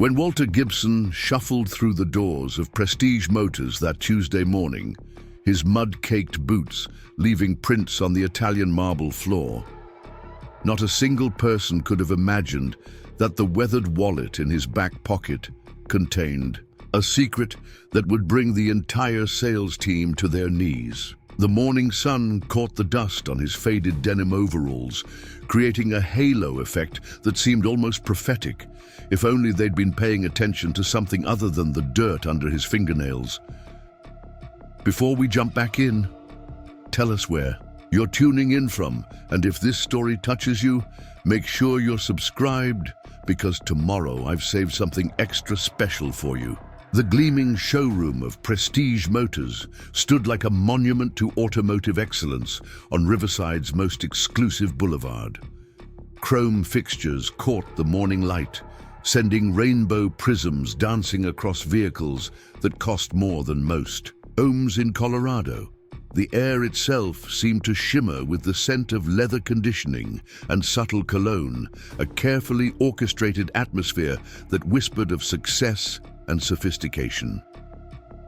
When Walter Gibson shuffled through the doors of Prestige Motors that Tuesday morning, his mud-caked boots leaving prints on the Italian marble floor, not a single person could have imagined that the weathered wallet in his back pocket contained a secret that would bring the entire sales team to their knees. The morning sun caught the dust on his faded denim overalls, creating a halo effect that seemed almost prophetic, if only they'd been paying attention to something other than the dirt under his fingernails. Before we jump back in, tell us where you're tuning in from, and if this story touches you, make sure you're subscribed, because tomorrow I've saved something extra special for you. The gleaming showroom of Prestige Motors stood like a monument to automotive excellence on Riverside's most exclusive boulevard. Chrome fixtures caught the morning light, sending rainbow prisms dancing across vehicles that cost more than most. Homes in Colorado. The air itself seemed to shimmer with the scent of leather conditioning and subtle cologne, a carefully orchestrated atmosphere that whispered of success and sophistication.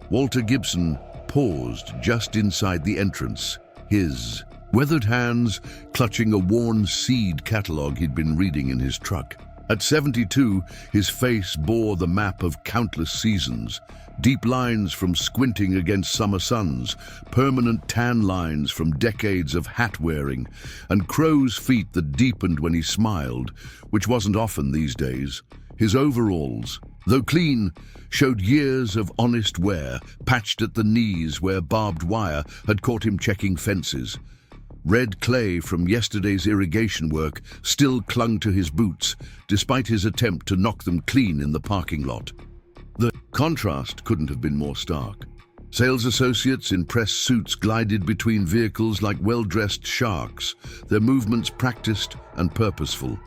Walter Gibson paused just inside the entrance, his weathered hands clutching a worn seed catalog he'd been reading in his truck. At 72, his face bore the map of countless seasons, deep lines from squinting against summer suns, permanent tan lines from decades of hat wearing, and crow's feet that deepened when he smiled, which wasn't often these days. His overalls, though clean, showed years of honest wear, patched at the knees where barbed wire had caught him checking fences. Red clay from yesterday's irrigation work still clung to his boots, despite his attempt to knock them clean in the parking lot. The contrast couldn't have been more stark. Sales associates in press suits glided between vehicles like well-dressed sharks, their movements practiced and purposeful.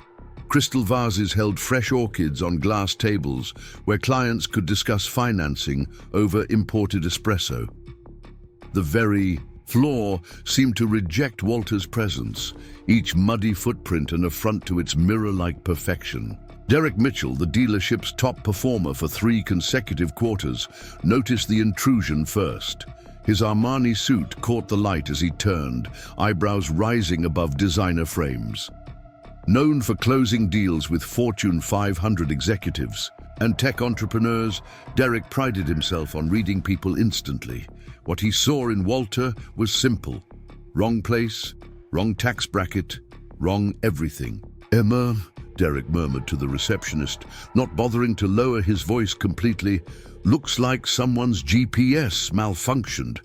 Crystal vases held fresh orchids on glass tables where clients could discuss financing over imported espresso. The very floor seemed to reject Walter's presence, each muddy footprint an affront to its mirror-like perfection. Derek Mitchell, the dealership's top performer for 3 consecutive quarters, noticed the intrusion first. His Armani suit caught the light as he turned, eyebrows rising above designer frames. Known for closing deals with Fortune 500 executives and tech entrepreneurs, Derek prided himself on reading people instantly. What he saw in Walter was simple. Wrong place, wrong tax bracket, wrong everything. "Emma," Derek murmured to the receptionist, not bothering to lower his voice completely, "looks like someone's GPS malfunctioned.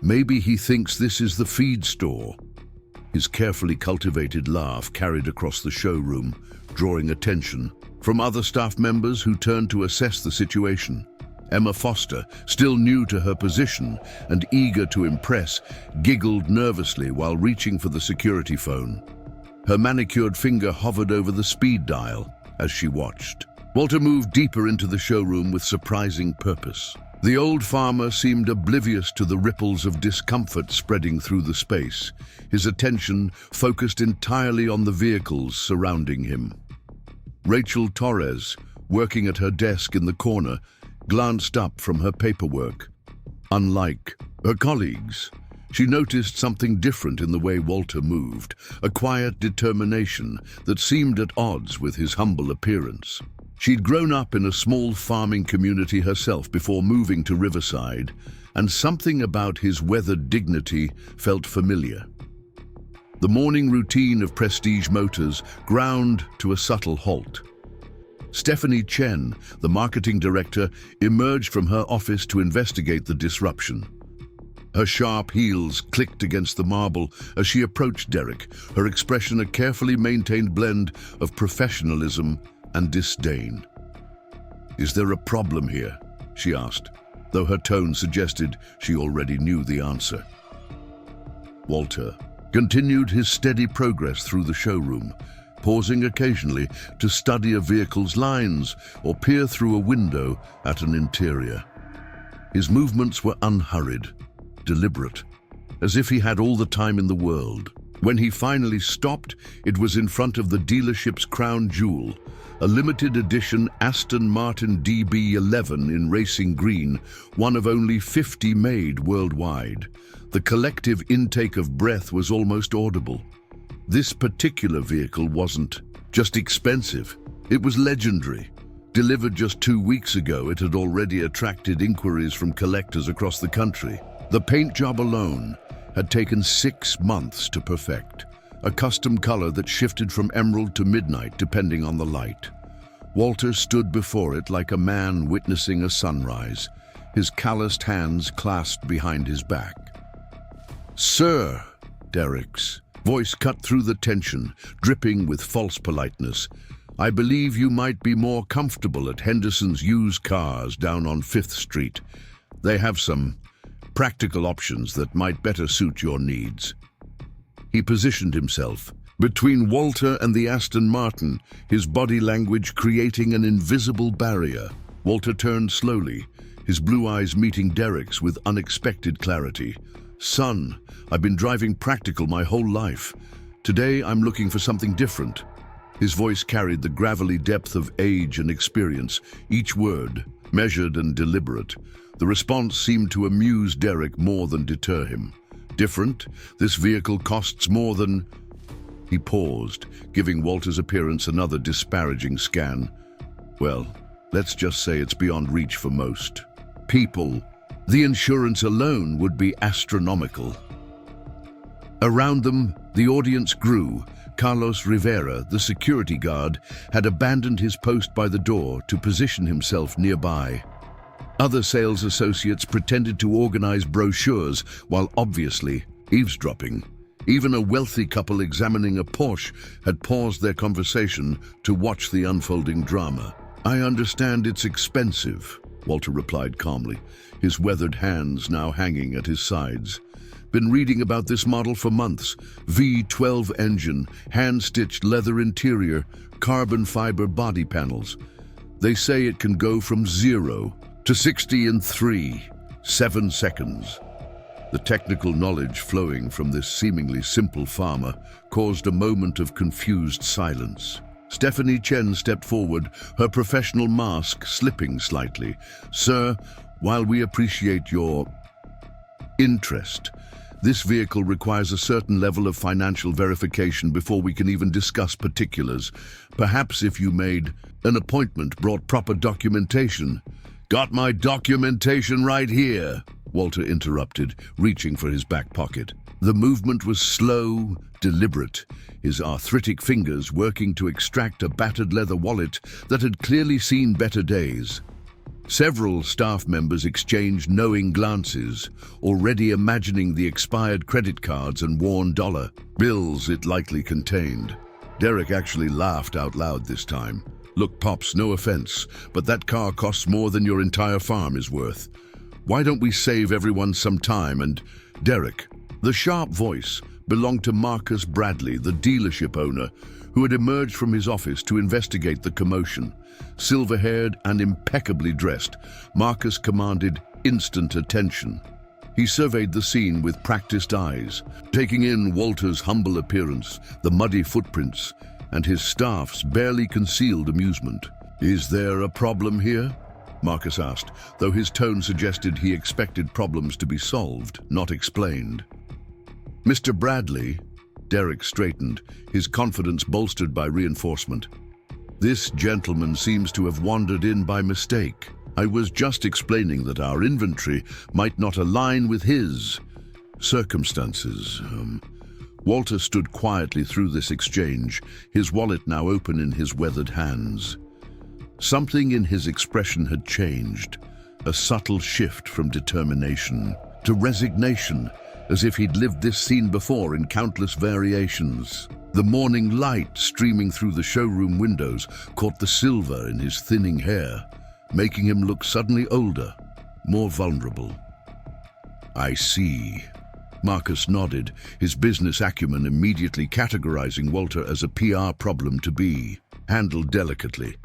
Maybe he thinks this is the feed store." His carefully cultivated laugh carried across the showroom, drawing attention from other staff members who turned to assess the situation. Emma Foster, still new to her position and eager to impress, giggled nervously while reaching for the security phone. Her manicured finger hovered over the speed dial as she watched. Walter moved deeper into the showroom with surprising purpose. The old farmer seemed oblivious to the ripples of discomfort spreading through the space, his attention focused entirely on the vehicles surrounding him. Rachel Torres, working at her desk in the corner, glanced up from her paperwork. Unlike her colleagues, she noticed something different in the way Walter moved, a quiet determination that seemed at odds with his humble appearance. She'd grown up in a small farming community herself before moving to Riverside, and something about his weathered dignity felt familiar. The morning routine of Prestige Motors ground to a subtle halt. Stephanie Chen, the marketing director, emerged from her office to investigate the disruption. Her sharp heels clicked against the marble as she approached Derek, her expression a carefully maintained blend of professionalism and disdain. "Is there a problem here?" she asked, though her tone suggested she already knew the answer. Walter continued his steady progress through the showroom, pausing occasionally to study a vehicle's lines or peer through a window at an interior. His movements were unhurried, deliberate, as if he had all the time in the world. When he finally stopped, it was in front of the dealership's crown jewel, a limited edition Aston Martin DB11 in racing green, one of only 50 made worldwide. The collective intake of breath was almost audible. This particular vehicle wasn't just expensive, it was legendary. Delivered just 2 weeks ago, it had already attracted inquiries from collectors across the country. The paint job alone had taken 6 months to perfect, a custom color that shifted from emerald to midnight depending on the light. Walter stood before it like a man witnessing a sunrise, his calloused hands clasped behind his back. "Sir," Derek's voice cut through the tension, dripping with false politeness, "I believe you might be more comfortable at Henderson's used cars down on 5th Street. They have some practical options that might better suit your needs." He positioned himself between Walter and the Aston Martin, his body language creating an invisible barrier. Walter turned slowly, his blue eyes meeting Derek's with unexpected clarity. "Son, I've been driving practical my whole life. Today I'm looking for something different." His voice carried the gravelly depth of age and experience, each word measured and deliberate. The response seemed to amuse Derek more than deter him. "Different? This vehicle costs more than—" He paused, giving Walter's appearance another disparaging scan. "Well, let's just say it's beyond reach for most people. The insurance alone would be astronomical." Around them, the audience grew. Carlos Rivera, the security guard, had abandoned his post by the door to position himself nearby. Other sales associates pretended to organize brochures while obviously eavesdropping. Even a wealthy couple examining a Porsche had paused their conversation to watch the unfolding drama. "I understand it's expensive," Walter replied calmly, his weathered hands now hanging at his sides. "Been reading about this model for months. V12 engine, hand-stitched leather interior, carbon fiber body panels. They say it can go from 0 to 60 in 7 seconds. The technical knowledge flowing from this seemingly simple farmer caused a moment of confused silence. Stephanie Chen stepped forward, her professional mask slipping slightly. "Sir, while we appreciate your interest, this vehicle requires a certain level of financial verification before we can even discuss particulars. Perhaps if you made an appointment, brought proper documentation—" "Got my documentation right here," Walter interrupted, reaching for his back pocket. The movement was slow, deliberate, his arthritic fingers working to extract a battered leather wallet that had clearly seen better days. Several staff members exchanged knowing glances, already imagining the expired credit cards and worn dollar bills it likely contained. Derek actually laughed out loud this time. "Look, Pops, no offense, but that car costs more than your entire farm is worth. Why don't we save everyone some time and—" Derek, the sharp voice, belonged to Marcus Bradley, the dealership owner, who had emerged from his office to investigate the commotion. Silver-haired and impeccably dressed, Marcus commanded instant attention. He surveyed the scene with practiced eyes, taking in Walter's humble appearance, the muddy footprints, and his staff's barely concealed amusement. "Is there a problem here?" Marcus asked, though his tone suggested he expected problems to be solved, not explained. "Mr. Bradley," Derek straightened, his confidence bolstered by reinforcement. "This gentleman seems to have wandered in by mistake. I was just explaining that our inventory might not align with his circumstances." Walter stood quietly through this exchange, his wallet now open in his weathered hands. Something in his expression had changed, a subtle shift from determination to resignation, as if he'd lived this scene before in countless variations. The morning light streaming through the showroom windows caught the silver in his thinning hair, making him look suddenly older, more vulnerable. "I see." Marcus nodded, his business acumen immediately categorizing Walter as a PR problem to be handled delicately.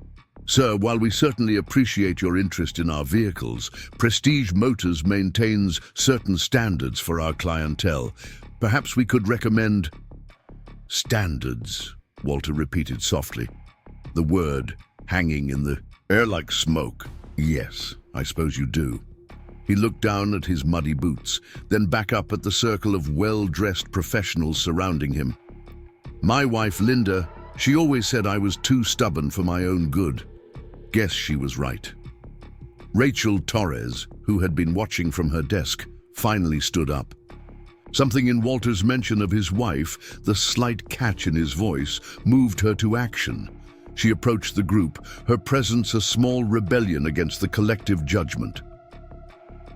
"Sir, while we certainly appreciate your interest in our vehicles, Prestige Motors maintains certain standards for our clientele. Perhaps we could recommend—" Standards, Walter repeated softly, the word hanging in the air like smoke. Yes, I suppose you do. He looked down at his muddy boots, then back up at the circle of well-dressed professionals surrounding him. My wife, Linda, she always said I was too stubborn for my own good. Guess she was right. Rachel Torres, who had been watching from her desk, finally stood up. Something in Walter's mention of his wife, the slight catch in his voice, moved her to action. She approached the group, her presence a small rebellion against the collective judgment.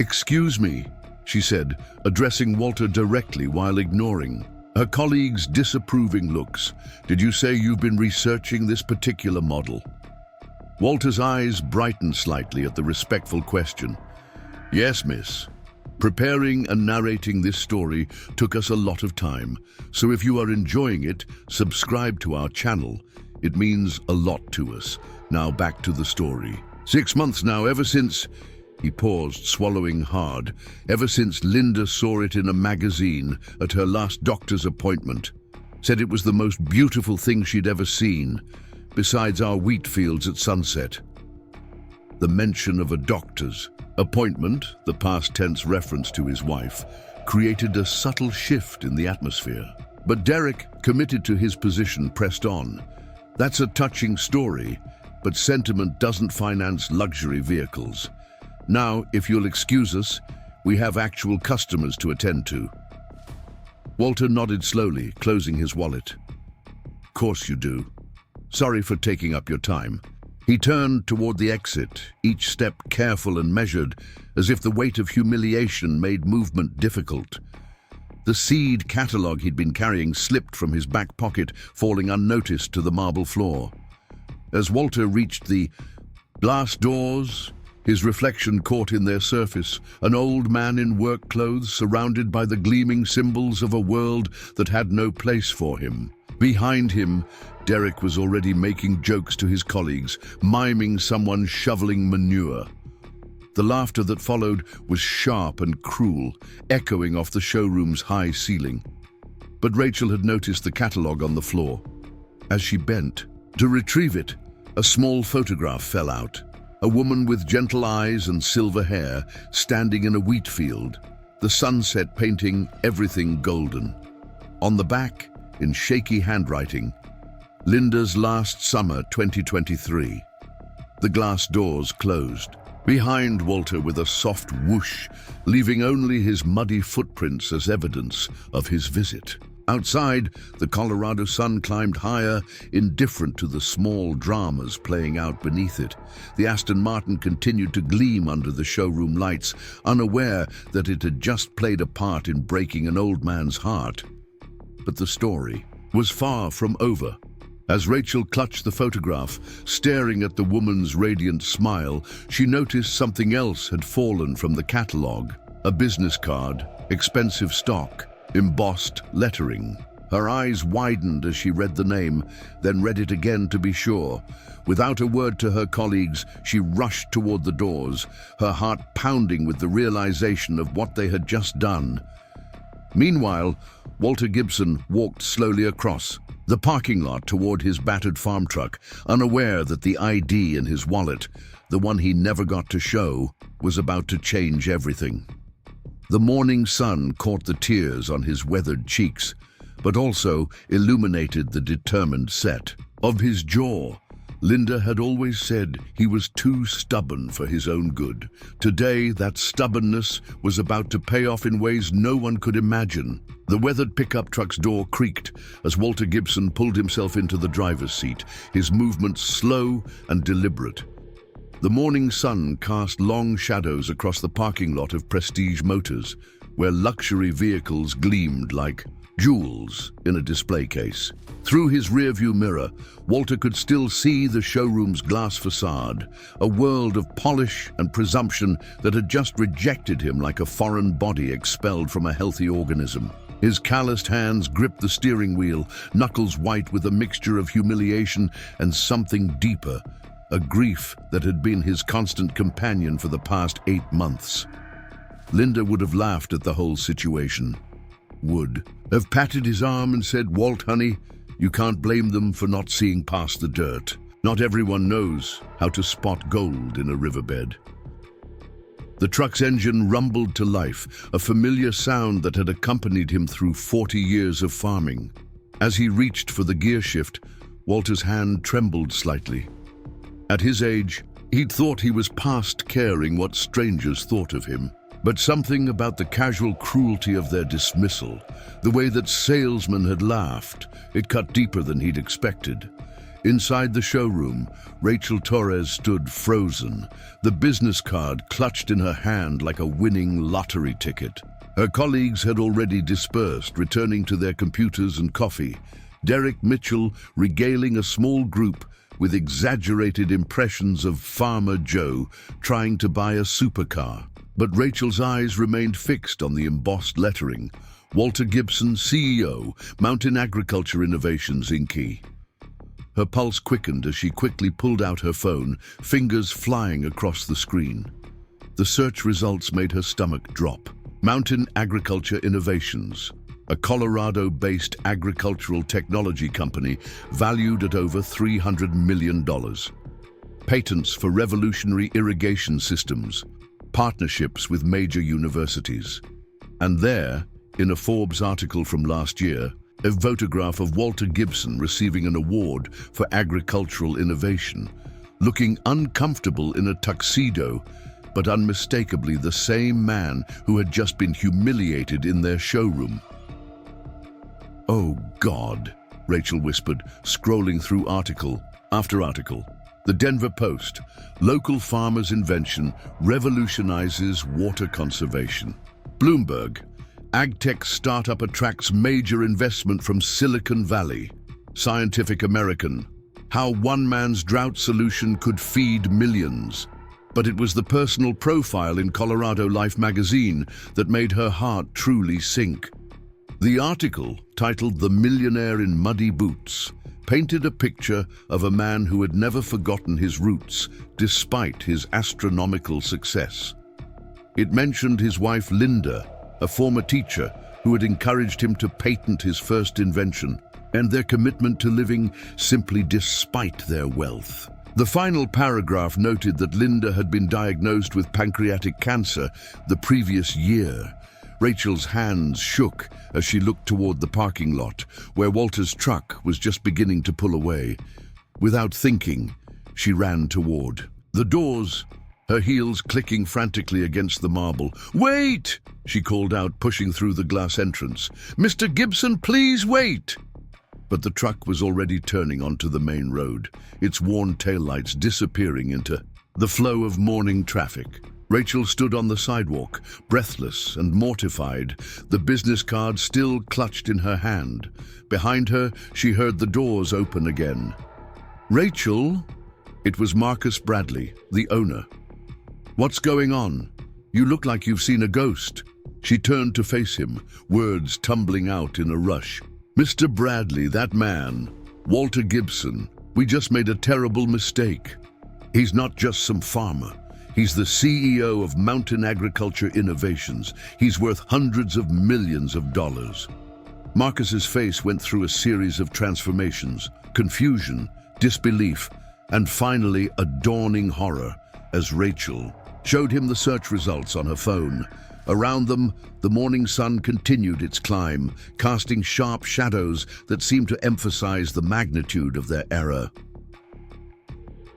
"Excuse me," she said, addressing Walter directly while ignoring her colleagues' disapproving looks. "Did you say you've been researching this particular model?" Walter's eyes brightened slightly at the respectful question. "Yes, miss. Preparing and narrating this story took us a lot of time, so if you are enjoying it, subscribe to our channel. It means a lot to us. Now back to the story. 6 months now, ever since..." He paused, swallowing hard. "Ever since Linda saw it in a magazine at her last doctor's appointment. Said it was the most beautiful thing she'd ever seen, besides our wheat fields at sunset." The mention of a doctor's appointment, the past tense reference to his wife, created a subtle shift in the atmosphere. But Derek, committed to his position, pressed on. "That's a touching story, but sentiment doesn't finance luxury vehicles. Now, if you'll excuse us, we have actual customers to attend to." Walter nodded slowly, closing his wallet. "Course you do. Sorry for taking up your time." He turned toward the exit, each step careful and measured, as if the weight of humiliation made movement difficult. The seed catalogue he'd been carrying slipped from his back pocket, falling unnoticed to the marble floor. As Walter reached the glass doors, his reflection caught in their surface an old man in work clothes surrounded by the gleaming symbols of a world that had no place for him. Behind him, Derek was already making jokes to his colleagues, miming someone shoveling manure. The laughter that followed was sharp and cruel, echoing off the showroom's high ceiling. But Rachel had noticed the catalogue on the floor. As she bent to retrieve it, a small photograph fell out. A woman with gentle eyes and silver hair standing in a wheat field, the sunset painting everything golden. On the back, in shaky handwriting, "Linda's last summer 2023. The glass doors closed. Behind Walter with a soft whoosh, leaving only his muddy footprints as evidence of his visit. Outside, the Colorado sun climbed higher, indifferent to the small dramas playing out beneath it. The Aston Martin continued to gleam under the showroom lights, unaware that it had just played a part in breaking an old man's heart. But the story was far from over. As Rachel clutched the photograph, staring at the woman's radiant smile, she noticed something else had fallen from the catalogue. A business card, expensive stock, embossed lettering. Her eyes widened as she read the name, then read it again to be sure. Without a word to her colleagues, she rushed toward the doors, her heart pounding with the realization of what they had just done. Meanwhile, Walter Gibson walked slowly across the parking lot toward his battered farm truck, unaware that the ID in his wallet, the one he never got to show, was about to change everything. The morning sun caught the tears on his weathered cheeks, but also illuminated the determined set of his jaw. Linda had always said he was too stubborn for his own good. Today, that stubbornness was about to pay off in ways no one could imagine. The weathered pickup truck's door creaked as Walter Gibson pulled himself into the driver's seat, his movements slow and deliberate. The morning sun cast long shadows across the parking lot of Prestige Motors, where luxury vehicles gleamed like jewels in a display case. Through his rearview mirror, Walter could still see the showroom's glass facade, a world of polish and presumption that had just rejected him like a foreign body expelled from a healthy organism. His calloused hands gripped the steering wheel, knuckles white with a mixture of humiliation and something deeper, a grief that had been his constant companion for the past 8 months. Linda would have laughed at the whole situation. would have patted his arm and said, "Walt, honey, you can't blame them for not seeing past the dirt. Not everyone knows how to spot gold in a riverbed." The truck's engine rumbled to life, a familiar sound that had accompanied him through 40 years of farming. As he reached for the gear shift, Walter's hand trembled slightly. At his age, he'd thought he was past caring what strangers thought of him. But something about the casual cruelty of their dismissal, the way that Salesman had laughed, it cut deeper than he'd expected. Inside the showroom, Rachel Torres stood frozen, the business card clutched in her hand like a winning lottery ticket. Her colleagues had already dispersed, returning to their computers and coffee. Derek Mitchell regaling a small group with exaggerated impressions of Farmer Joe trying to buy a supercar. But Rachel's eyes remained fixed on the embossed lettering. Walter Gibson, CEO, Mountain Agriculture Innovations, Inc. Her pulse quickened as she quickly pulled out her phone, fingers flying across the screen. The search results made her stomach drop. Mountain Agriculture Innovations, a Colorado-based agricultural technology company valued at over $300 million. Patents for revolutionary irrigation systems, partnerships with major universities. And there, in a Forbes article from last year, a photograph of Walter Gibson receiving an award for agricultural innovation, looking uncomfortable in a tuxedo, but unmistakably the same man who had just been humiliated in their showroom. "Oh God," Rachel whispered, scrolling through article after article. The Denver Post, local farmer's invention revolutionizes water conservation. Bloomberg, agtech startup attracts major investment from Silicon Valley. Scientific American, how one man's drought solution could feed millions. But it was the personal profile in Colorado Life magazine that made her heart truly sink. The article, titled "The Millionaire in Muddy Boots," painted a picture of a man who had never forgotten his roots despite his astronomical success. It mentioned his wife Linda, a former teacher who had encouraged him to patent his first invention, and their commitment to living simply despite their wealth. The final paragraph noted that Linda had been diagnosed with pancreatic cancer the previous year. Rachel's hands shook as she looked toward the parking lot, where Walter's truck was just beginning to pull away. Without thinking, she ran toward the doors, her heels clicking frantically against the marble. "Wait!" she called out, pushing through the glass entrance. "Mr. Gibson, please wait!" But the truck was already turning onto the main road, its worn taillights disappearing into the flow of morning traffic. Rachel stood on the sidewalk, breathless and mortified, the business card still clutched in her hand. Behind her, she heard the doors open again. "Rachel?" It was Marcus Bradley, the owner. "What's going on? You look like you've seen a ghost." She turned to face him, words tumbling out in a rush. "Mr. Bradley, that man, Walter Gibson, we just made a terrible mistake. He's not just some farmer. He's the CEO of Mountain Agriculture Innovations. He's worth hundreds of millions of dollars." Marcus's face went through a series of transformations, confusion, disbelief, and finally a dawning horror as Rachel showed him the search results on her phone. Around them, the morning sun continued its climb, casting sharp shadows that seemed to emphasize the magnitude of their error.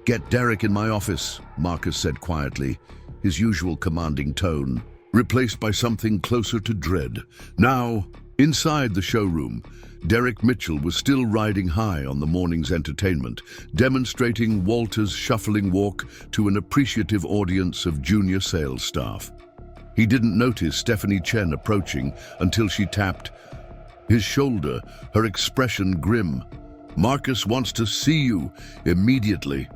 "Get Derek in my office," Marcus said quietly, his usual commanding tone, replaced by something closer to dread. Now, inside the showroom, Derek Mitchell was still riding high on the morning's entertainment, demonstrating Walter's shuffling walk to an appreciative audience of junior sales staff. He didn't notice Stephanie Chen approaching until she tapped his shoulder, her expression grim. "Marcus wants to see you immediately."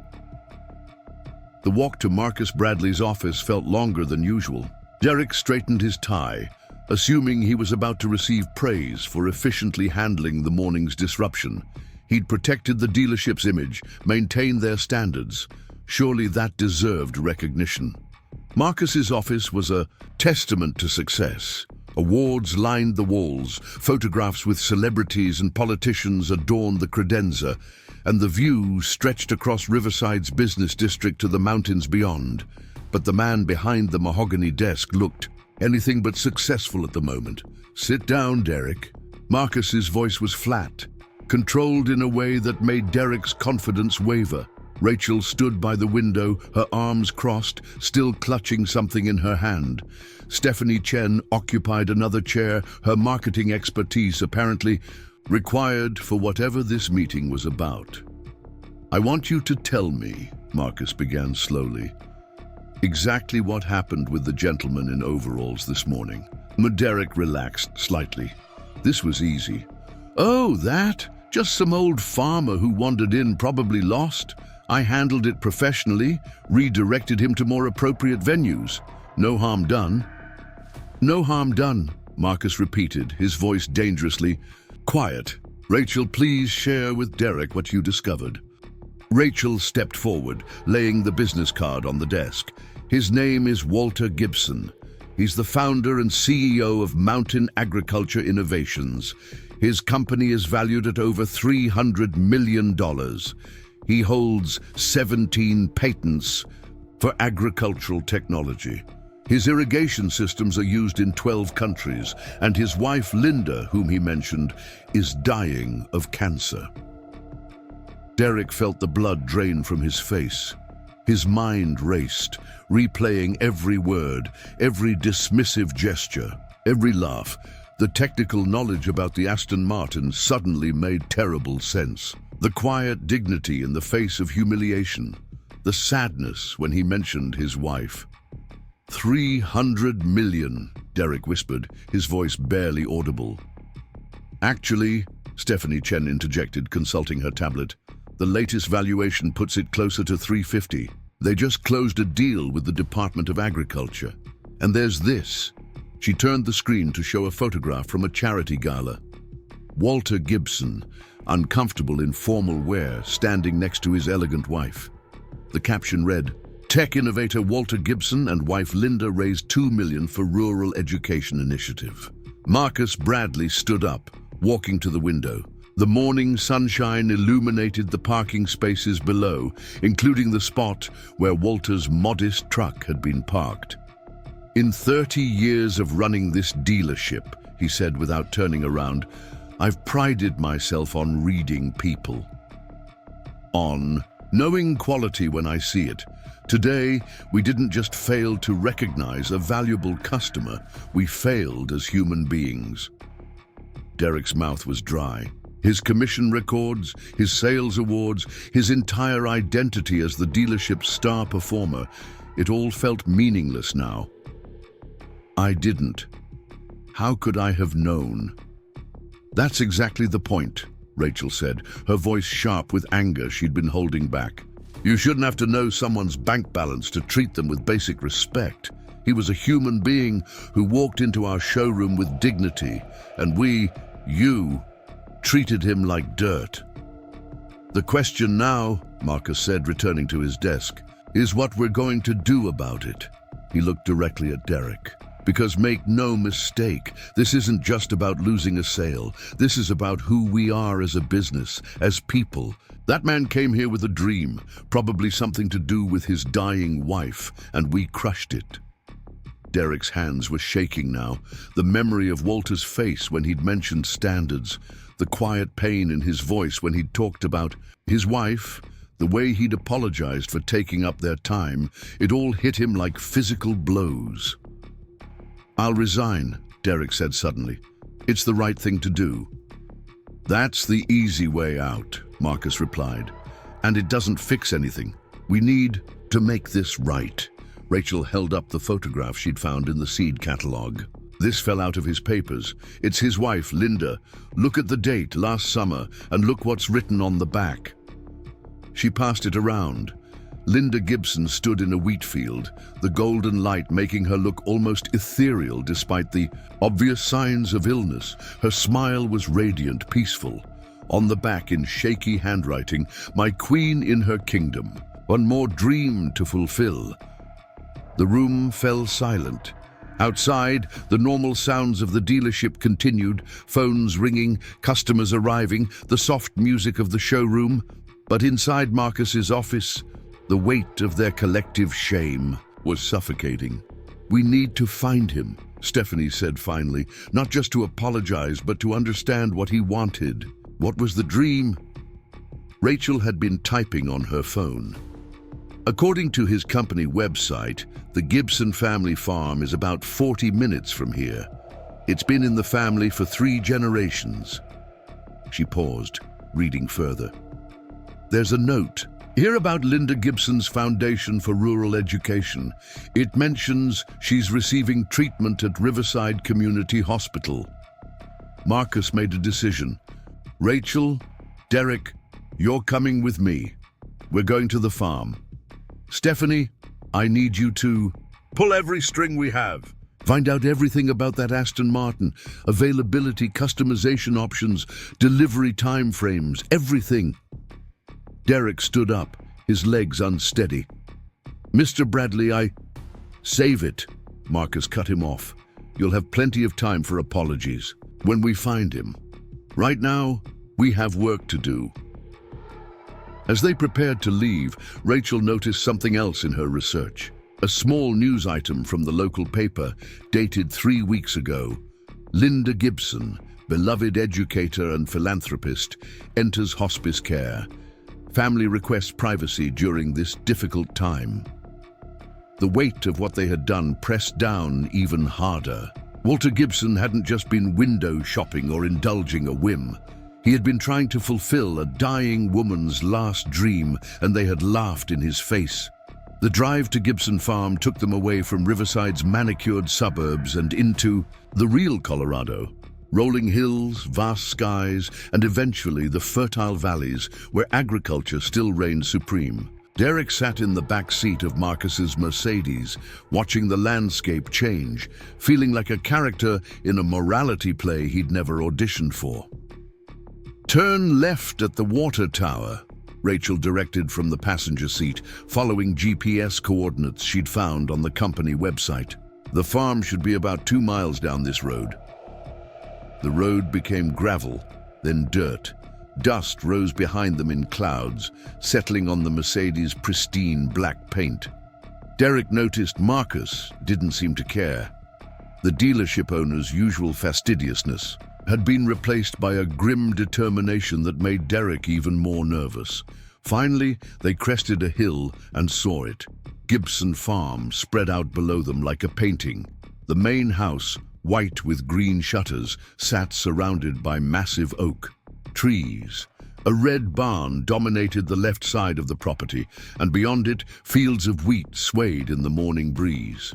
The walk to Marcus Bradley's office felt longer than usual. Derek straightened his tie, assuming he was about to receive praise for efficiently handling the morning's disruption. He'd protected the dealership's image, maintained their standards. Surely that deserved recognition. Marcus's office was a testament to success. Awards lined the walls, photographs with celebrities and politicians adorned the credenza, and the view stretched across Riverside's business district to the mountains beyond. But the man behind the mahogany desk looked anything but successful at the moment. "Sit down, Derek." Marcus's voice was flat, controlled in a way that made Derek's confidence waver. Rachel stood by the window, her arms crossed, still clutching something in her hand. Stephanie Chen occupied another chair, her marketing expertise apparently required for whatever this meeting was about. "I want you to tell me," Marcus began slowly, "exactly what happened with the gentleman in overalls this morning." Derek relaxed slightly. This was easy. "Oh, that? Just some old farmer who wandered in, probably lost. I handled it professionally, redirected him to more appropriate venues. No harm done." "No harm done," Marcus repeated, his voice dangerously quiet. "Rachel, please share with Derek what you discovered." Rachel stepped forward, laying the business card on the desk. "His name is Walter Gibson. He's the founder and CEO of Mountain Agriculture Innovations. His company is valued at over $300 million. He holds 17 patents for agricultural technology. His irrigation systems are used in 12 countries, and his wife, Linda, whom he mentioned, is dying of cancer." Derek felt the blood drain from his face. His mind raced, replaying every word, every dismissive gesture, every laugh. The technical knowledge about the Aston Martin suddenly made terrible sense. The quiet dignity in the face of humiliation, the sadness when he mentioned his wife. $300 million, Derek whispered, his voice barely audible. "Actually," Stephanie Chen interjected, consulting her tablet, "the latest valuation puts it closer to 350. They just closed a deal with the Department of Agriculture. And there's this." She turned the screen to show a photograph from a charity gala. Walter Gibson, uncomfortable in formal wear, standing next to his elegant wife. The caption read, "Tech innovator Walter Gibson and wife Linda raised $2 million for rural education initiative." Marcus Bradley stood up, walking to the window. The morning sunshine illuminated the parking spaces below, including the spot where Walter's modest truck had been parked. "In 30 years of running this dealership," he said without turning around, "I've prided myself on reading people. On knowing quality when I see it. Today, we didn't just fail to recognize a valuable customer, we failed as human beings." Derek's mouth was dry. His commission records, his sales awards, his entire identity as the dealership's star performer, it all felt meaningless now. "I didn't. How could I have known?" "That's exactly the point," Rachel said, her voice sharp with anger she'd been holding back. "You shouldn't have to know someone's bank balance to treat them with basic respect. He was a human being who walked into our showroom with dignity, and you, treated him like dirt." "The question now," Marcus said, returning to his desk, "is what we're going to do about it." He looked directly at Derek. "Because make no mistake, this isn't just about losing a sale. This is about who we are as a business, as people. That man came here with a dream, probably something to do with his dying wife, and we crushed it." Derek's hands were shaking now, the memory of Walter's face when he'd mentioned standards, the quiet pain in his voice when he'd talked about his wife, the way he'd apologized for taking up their time, it all hit him like physical blows. "I'll resign," Derek said suddenly. "It's the right thing to do." "That's the easy way out," Marcus replied. "And it doesn't fix anything. We need to make this right." Rachel held up the photograph she'd found in the seed catalog. "This fell out of his papers. It's his wife, Linda. Look at the date, last summer, and look what's written on the back." She passed it around. Linda Gibson stood in a wheat field, the golden light making her look almost ethereal despite the obvious signs of illness. Her smile was radiant, peaceful. On the back, in shaky handwriting, "My queen in her kingdom. One more dream to fulfill." The room fell silent, Outside, the normal sounds of the dealership continued, phones ringing, customers arriving, the soft music of the showroom. But inside Marcus's office, the weight of their collective shame was suffocating. "We need to find him," Stephanie said finally, not just to apologize, but to understand what he wanted. What was the dream? Rachel had been typing on her phone. According to his company website, the Gibson family farm is about 40 minutes from here. It's been in the family for 3 generations. She paused, reading further. There's a note here about Linda Gibson's Foundation for Rural Education. It mentions she's receiving treatment at Riverside Community Hospital. Marcus made a decision. "Rachel, Derek, you're coming with me. We're going to the farm. Stephanie, I need you to pull every string we have. Find out everything about that Aston Martin, availability, customization options, delivery time frames, everything." Derek stood up, his legs unsteady. "Mr. Bradley, Save it," Marcus cut him off. "You'll have plenty of time for apologies when we find him. Right now, we have work to do." As they prepared to leave, Rachel noticed something else in her research. A small news item from the local paper, dated 3 weeks ago. Linda Gibson, beloved educator and philanthropist, enters hospice care. Family requests privacy during this difficult time. The weight of what they had done pressed down even harder. Walter Gibson hadn't just been window shopping or indulging a whim. He had been trying to fulfill a dying woman's last dream, and they had laughed in his face. The drive to Gibson Farm took them away from Riverside's manicured suburbs and into the real Colorado. Rolling hills, vast skies, and eventually the fertile valleys where agriculture still reigned supreme. Derek sat in the back seat of Marcus's Mercedes, watching the landscape change, feeling like a character in a morality play he'd never auditioned for. "Turn left at the water tower," Rachel directed from the passenger seat, following GPS coordinates she'd found on the company website. The farm should be about 2 miles down this road. The road became gravel, then dirt. Dust rose behind them in clouds, settling on the Mercedes' pristine black paint. Derek noticed Marcus didn't seem to care. The dealership owner's usual fastidiousness had been replaced by a grim determination that made Derek even more nervous. Finally, they crested a hill and saw it. Gibson Farm spread out below them like a painting. The main house, white with green shutters, sat surrounded by massive oak trees. A red barn dominated the left side of the property, and beyond it, fields of wheat swayed in the morning breeze.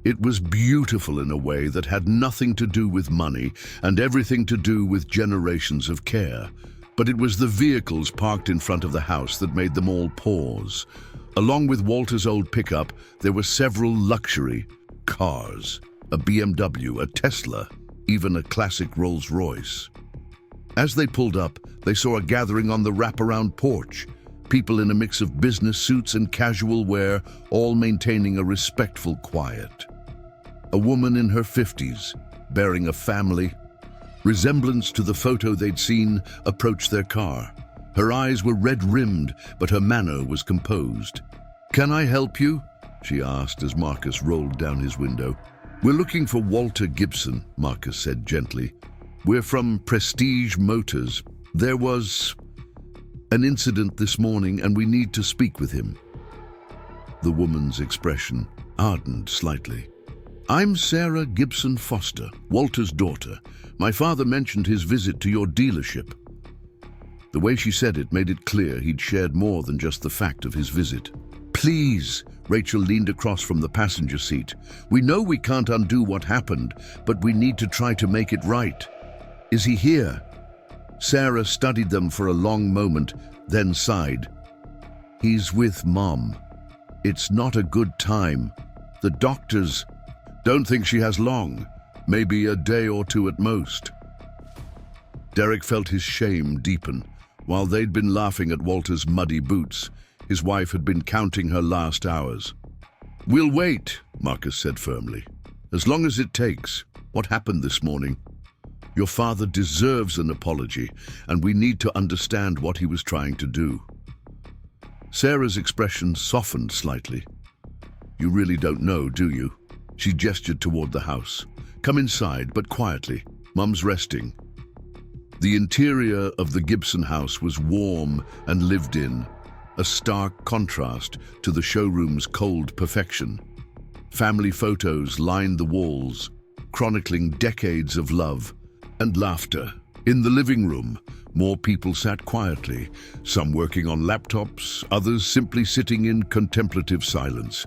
It was beautiful in a way that had nothing to do with money and everything to do with generations of care. But it was the vehicles parked in front of the house that made them all pause. Along with Walter's old pickup, there were several luxury cars. A BMW, a Tesla, even a classic Rolls-Royce. As they pulled up, they saw a gathering on the wraparound porch. People in a mix of business suits and casual wear, all maintaining a respectful quiet. A woman in her 50s, bearing a family resemblance to the photo they'd seen, approached their car. Her eyes were red-rimmed, but her manner was composed. "Can I help you?" she asked as Marcus rolled down his window. "We're looking for Walter Gibson," Marcus said gently. "We're from Prestige Motors. There was an incident this morning and we need to speak with him." The woman's expression hardened slightly. "I'm Sarah Gibson Foster, Walter's daughter. My father mentioned his visit to your dealership." The way she said it made it clear he'd shared more than just the fact of his visit. "Please," Rachel leaned across from the passenger seat. "We know we can't undo what happened, but we need to try to make it right. Is he here?" Sarah studied them for a long moment, then sighed. "He's with Mom. It's not a good time. The doctors don't think she has long, maybe a day or 2 at most." Derek felt his shame deepen. While they'd been laughing at Walter's muddy boots, his wife had been counting her last hours. "We'll wait," Marcus said firmly. As long as it takes. What happened this morning? Your father deserves an apology, and we need to understand what he was trying to do. Sarah's expression softened slightly. You really don't know, do you? She gestured toward the house. Come inside, but quietly. Mum's resting. The interior of the Gibson house was warm and lived in, a stark contrast to the showroom's cold perfection. Family photos lined the walls, chronicling decades of love and laughter. In the living room, more people sat quietly, some working on laptops, others simply sitting in contemplative silence.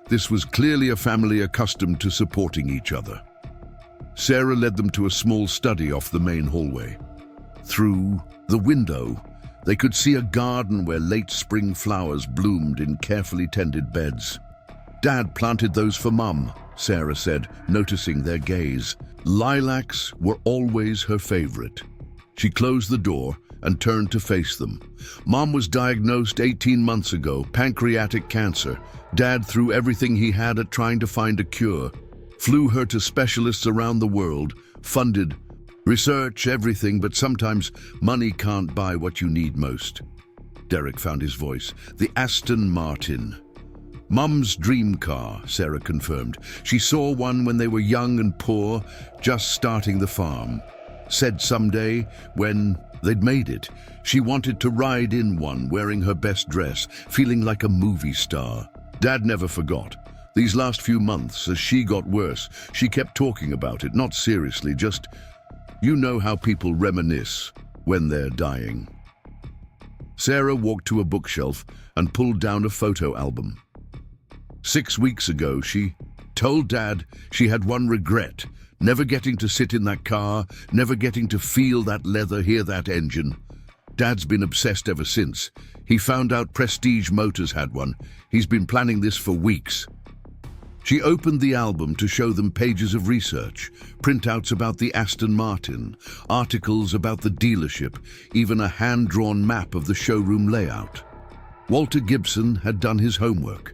This was clearly a family accustomed to supporting each other. Sarah led them to a small study off the main hallway. Through the window, they could see a garden where late spring flowers bloomed in carefully tended beds. Dad planted those for Mum, Sarah said, noticing their gaze. Lilacs were always her favorite. She closed the door and turned to face them. Mom was diagnosed 18 months ago, pancreatic cancer. Dad threw everything he had at trying to find a cure. Flew her to specialists around the world, funded research, everything, but sometimes money can't buy what you need most. Derek found his voice. The Aston Martin. Mum's dream car, Sarah confirmed. She saw one when they were young and poor, just starting the farm. Said someday, when they'd made it, she wanted to ride in one, wearing her best dress, feeling like a movie star. Dad never forgot. These last few months, as she got worse, she kept talking about it, not seriously, just, you know how people reminisce when they're dying. Sarah walked to a bookshelf and pulled down a photo album. 6 weeks ago, she told Dad she had one regret, never getting to sit in that car, never getting to feel that leather, hear that engine. Dad's been obsessed ever since. He found out Prestige Motors had one. He's been planning this for weeks. She opened the album to show them pages of research, printouts about the Aston Martin, articles about the dealership, even a hand-drawn map of the showroom layout. Walter Gibson had done his homework.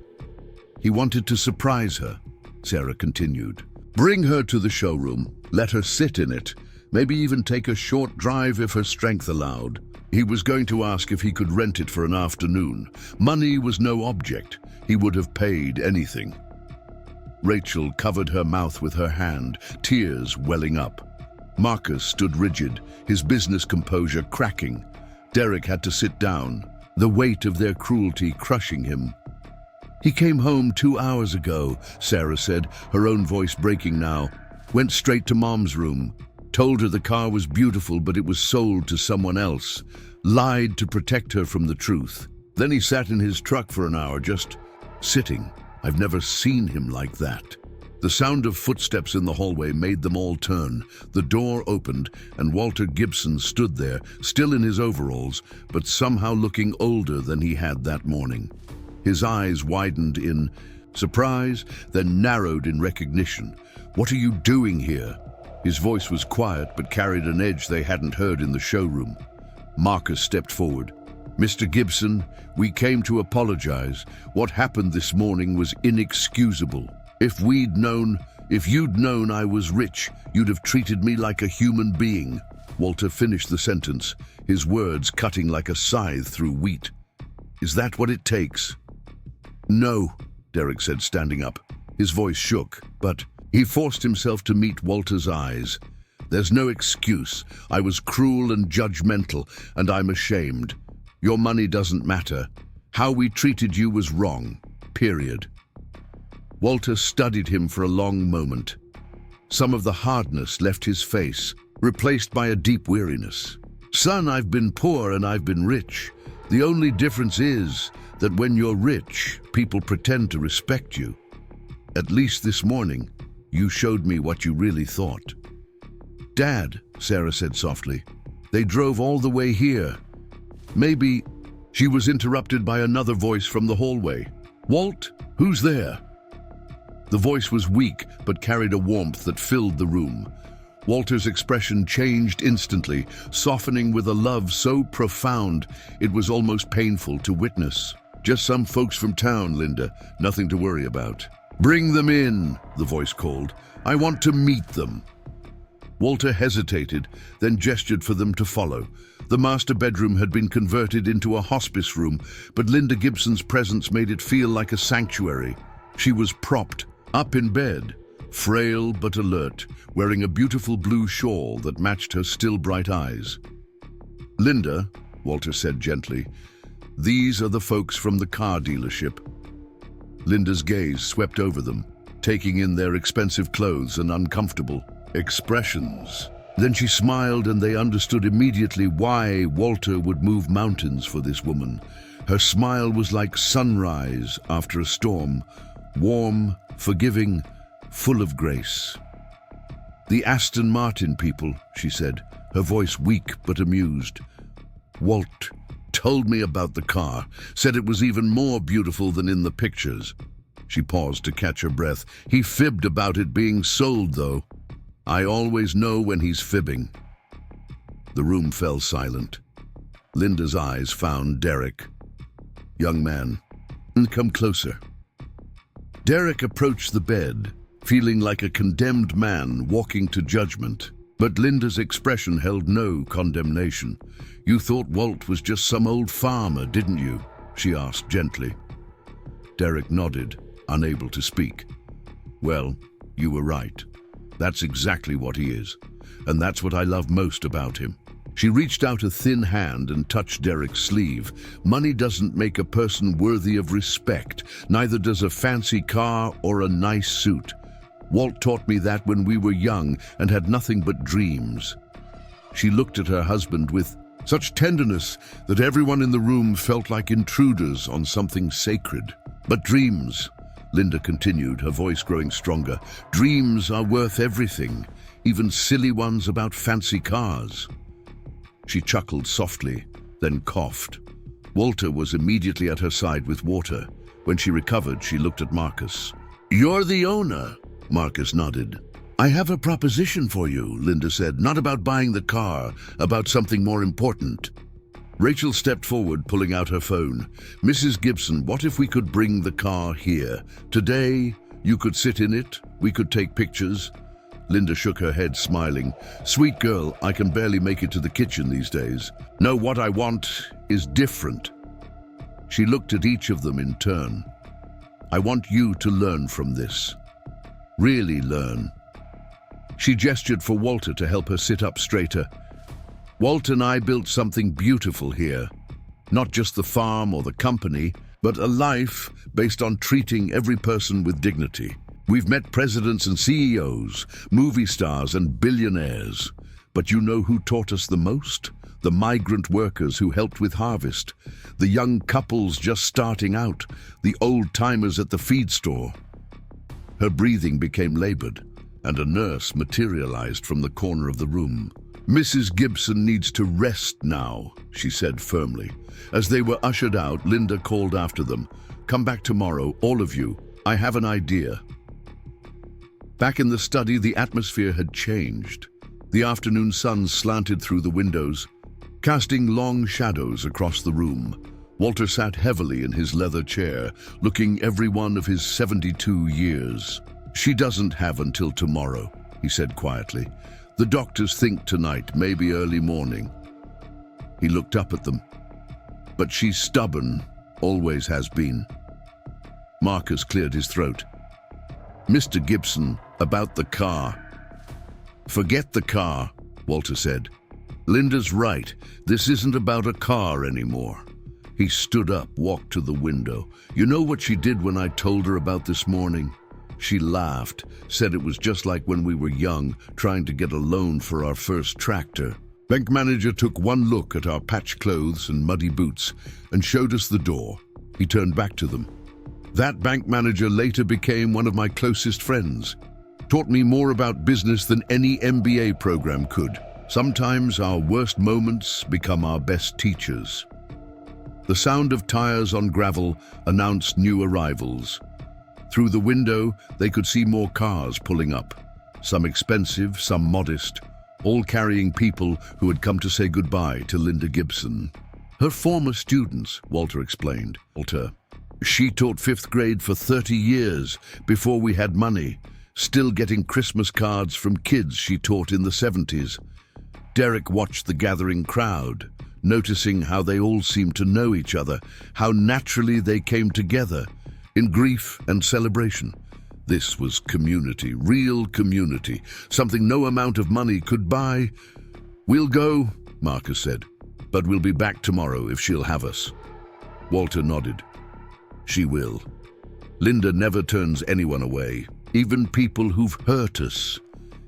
He wanted to surprise her, Sarah continued. Bring her to the showroom, let her sit in it, maybe even take a short drive if her strength allowed. He was going to ask if he could rent it for an afternoon. Money was no object. He would have paid anything. Rachel covered her mouth with her hand, tears welling up. Marcus stood rigid, his business composure cracking. Derek had to sit down, the weight of their cruelty crushing him. He came home 2 hours ago, Sarah said, her own voice breaking now. Went straight to Mom's room. Told her the car was beautiful, but it was sold to someone else. Lied to protect her from the truth. Then he sat in his truck for an hour, just sitting. I've never seen him like that. The sound of footsteps in the hallway made them all turn. The door opened, and Walter Gibson stood there, still in his overalls, but somehow looking older than he had that morning. His eyes widened in surprise, then narrowed in recognition. What are you doing here? His voice was quiet, but carried an edge they hadn't heard in the showroom. Marcus stepped forward. Mr. Gibson, we came to apologize. What happened this morning was inexcusable. If you'd known I was rich, you'd have treated me like a human being. Walter finished the sentence, his words cutting like a scythe through wheat. Is that what it takes? No, Derek said, standing up. His voice shook, but he forced himself to meet Walter's eyes. There's no excuse. I was cruel and judgmental, and I'm ashamed. Your money doesn't matter. How we treated you was wrong. Period. Walter studied him for a long moment. Some of the hardness left his face, replaced by a deep weariness. Son, I've been poor and I've been rich. The only difference is that when you're rich, people pretend to respect you. At least this morning, you showed me what you really thought. Dad, Sarah said softly, they drove all the way here. Maybe. She was interrupted by another voice from the hallway. Walt, who's there? The voice was weak, but carried a warmth that filled the room. Walter's expression changed instantly, softening with a love so profound it was almost painful to witness. Just some folks from town, Linda. Nothing to worry about. "Bring them in," the voice called. "I want to meet them." Walter hesitated, then gestured for them to follow. The master bedroom had been converted into a hospice room, but Linda Gibson's presence made it feel like a sanctuary. She was propped up in bed, frail but alert, wearing a beautiful blue shawl that matched her still bright eyes. "Linda," Walter said gently, "these are the folks from the car dealership." Linda's gaze swept over them, taking in their expensive clothes and uncomfortable expressions. Then she smiled, and they understood immediately why Walter would move mountains for this woman. Her smile was like sunrise after a storm, warm, forgiving, full of grace. "The Aston Martin people," she said, her voice weak but amused. "Walt told me about the car, said it was even more beautiful than in the pictures." She paused to catch her breath. "He fibbed about it being sold, though. I always know when he's fibbing." The room fell silent. Linda's eyes found Derek. "Young man, come closer." Derek approached the bed, feeling like a condemned man walking to judgment. But Linda's expression held no condemnation. "You thought Walt was just some old farmer, didn't you?" she asked gently. Derek nodded, unable to speak. "Well, you were right. That's exactly what he is. And that's what I love most about him." She reached out a thin hand and touched Derek's sleeve. "Money doesn't make a person worthy of respect. Neither does a fancy car or a nice suit. Walt taught me that when we were young and had nothing but dreams." She looked at her husband with such tenderness that everyone in the room felt like intruders on something sacred. "But dreams," Linda continued, her voice growing stronger, "dreams are worth everything, even silly ones about fancy cars." She chuckled softly, then coughed. Walter was immediately at her side with water. When she recovered, she looked at Marcus. "You're the owner." Marcus nodded. "I have a proposition for you," Linda said. "Not about buying the car, about something more important." Rachel stepped forward, pulling out her phone. "Mrs. Gibson, what if we could bring the car here? Today, you could sit in it, we could take pictures." Linda shook her head, smiling. "Sweet girl, I can barely make it to the kitchen these days. No, what I want is different." She looked at each of them in turn. "I want you to learn from this. Really learn." She gestured for Walter to help her sit up straighter. "Walt and I built something beautiful here. Not just the farm or the company, but a life based on treating every person with dignity. We've met presidents and CEOs, movie stars and billionaires. But you know who taught us the most? The migrant workers who helped with harvest, the young couples just starting out, the old-timers at the feed store." Her breathing became labored, and a nurse materialized from the corner of the room. "Mrs. Gibson needs to rest now," she said firmly. As they were ushered out, Linda called after them, "Come back tomorrow, all of you. I have an idea." Back in the study, the atmosphere had changed. The afternoon sun slanted through the windows, casting long shadows across the room. Walter sat heavily in his leather chair, looking every one of his 72 years. "She doesn't have until tomorrow," he said quietly. "The doctors think tonight, maybe early morning." He looked up at them. "But she's stubborn, always has been." Marcus cleared his throat. "Mr. Gibson, about the car." "Forget the car," Walter said. "Linda's right. This isn't about a car anymore." He stood up, walked to the window. "You know what she did when I told her about this morning?" She laughed, said it was just like when we were young, trying to get a loan for our first tractor. Bank manager took one look at our patched clothes and muddy boots and showed us the door. He turned back to them. "That bank manager later became one of my closest friends. Taught me more about business than any MBA program could. Sometimes our worst moments become our best teachers." The sound of tires on gravel announced new arrivals. Through the window, they could see more cars pulling up, some expensive, some modest, all carrying people who had come to say goodbye to Linda Gibson. "Her former students," Walter explained. "Walter, She taught fifth grade for 30 years before we had money, still getting Christmas cards from kids she taught in the 70s. Derek watched the gathering crowd, noticing how they all seemed to know each other, how naturally they came together in grief and celebration. This was community, real community, something no amount of money could buy. "We'll go," Marcus said, "but we'll be back tomorrow if she'll have us." Walter nodded. "She will. Linda never turns anyone away, even people who've hurt us."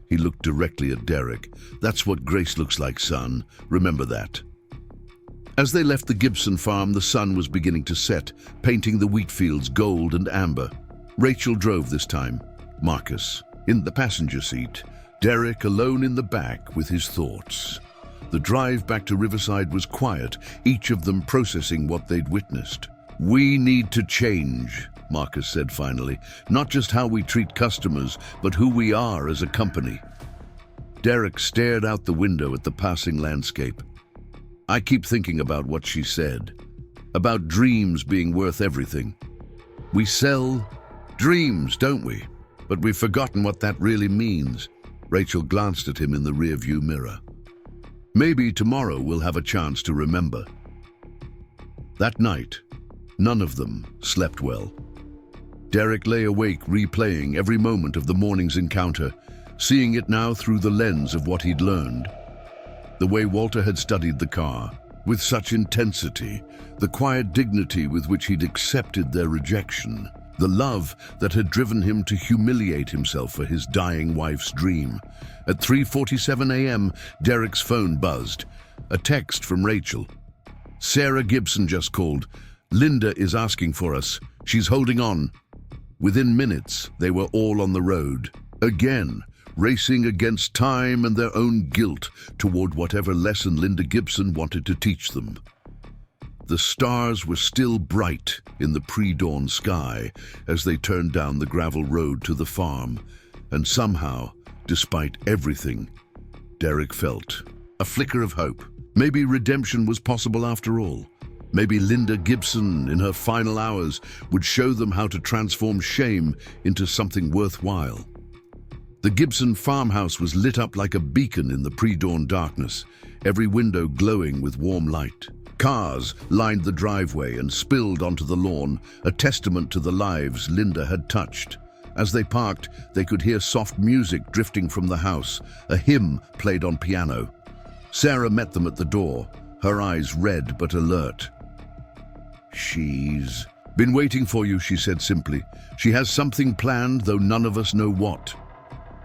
He looked directly at Derek. "That's what grace looks like, son. Remember that." As they left the Gibson farm, the sun was beginning to set, painting the wheat fields gold and amber. Rachel drove this time, Marcus in the passenger seat, Derek alone in the back with his thoughts. The drive back to Riverside was quiet, each of them processing what they'd witnessed. "We need to change," Marcus said finally, "not just how we treat customers, but who we are as a company." Derek stared out the window at the passing landscape. "I keep thinking about what she said, about dreams being worth everything. We sell dreams, don't we? But we've forgotten what that really means." Rachel glanced at him in the rearview mirror. "Maybe tomorrow we'll have a chance to remember." That night, none of them slept well. Derek lay awake replaying every moment of the morning's encounter, seeing it now through the lens of what he'd learned. The way Walter had studied the car, with such intensity, the quiet dignity with which he'd accepted their rejection, the love that had driven him to humiliate himself for his dying wife's dream. At 3:47 a.m., Derek's phone buzzed. A text from Rachel. "Sarah Gibson just called. Linda is asking for us. She's holding on." Within minutes, they were all on the road, again, racing against time and their own guilt toward whatever lesson Linda Gibson wanted to teach them. The stars were still bright in the pre-dawn sky as they turned down the gravel road to the farm, and somehow, despite everything, Derek felt a flicker of hope. Maybe redemption was possible after all. Maybe Linda Gibson, in her final hours, would show them how to transform shame into something worthwhile. The Gibson farmhouse was lit up like a beacon in the pre-dawn darkness, every window glowing with warm light. Cars lined the driveway and spilled onto the lawn, a testament to the lives Linda had touched. As they parked, they could hear soft music drifting from the house, a hymn played on piano. Sarah met them at the door, her eyes red but alert. "She's been waiting for you," she said simply. "She has something planned, though none of us know what."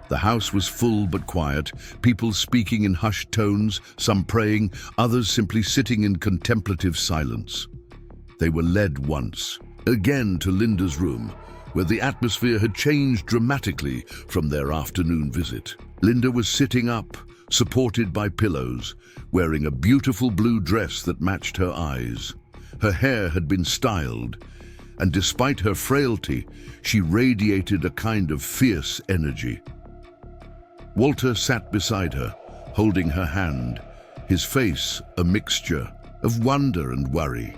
The house was full but quiet, people speaking in hushed tones, some praying, others simply sitting in contemplative silence. They were led once, again to Linda's room, where the atmosphere had changed dramatically from their afternoon visit. Linda was sitting up, supported by pillows, wearing a beautiful blue dress that matched her eyes. Her hair had been styled, and despite her frailty, she radiated a kind of fierce energy. Walter sat beside her, holding her hand, his face a mixture of wonder and worry.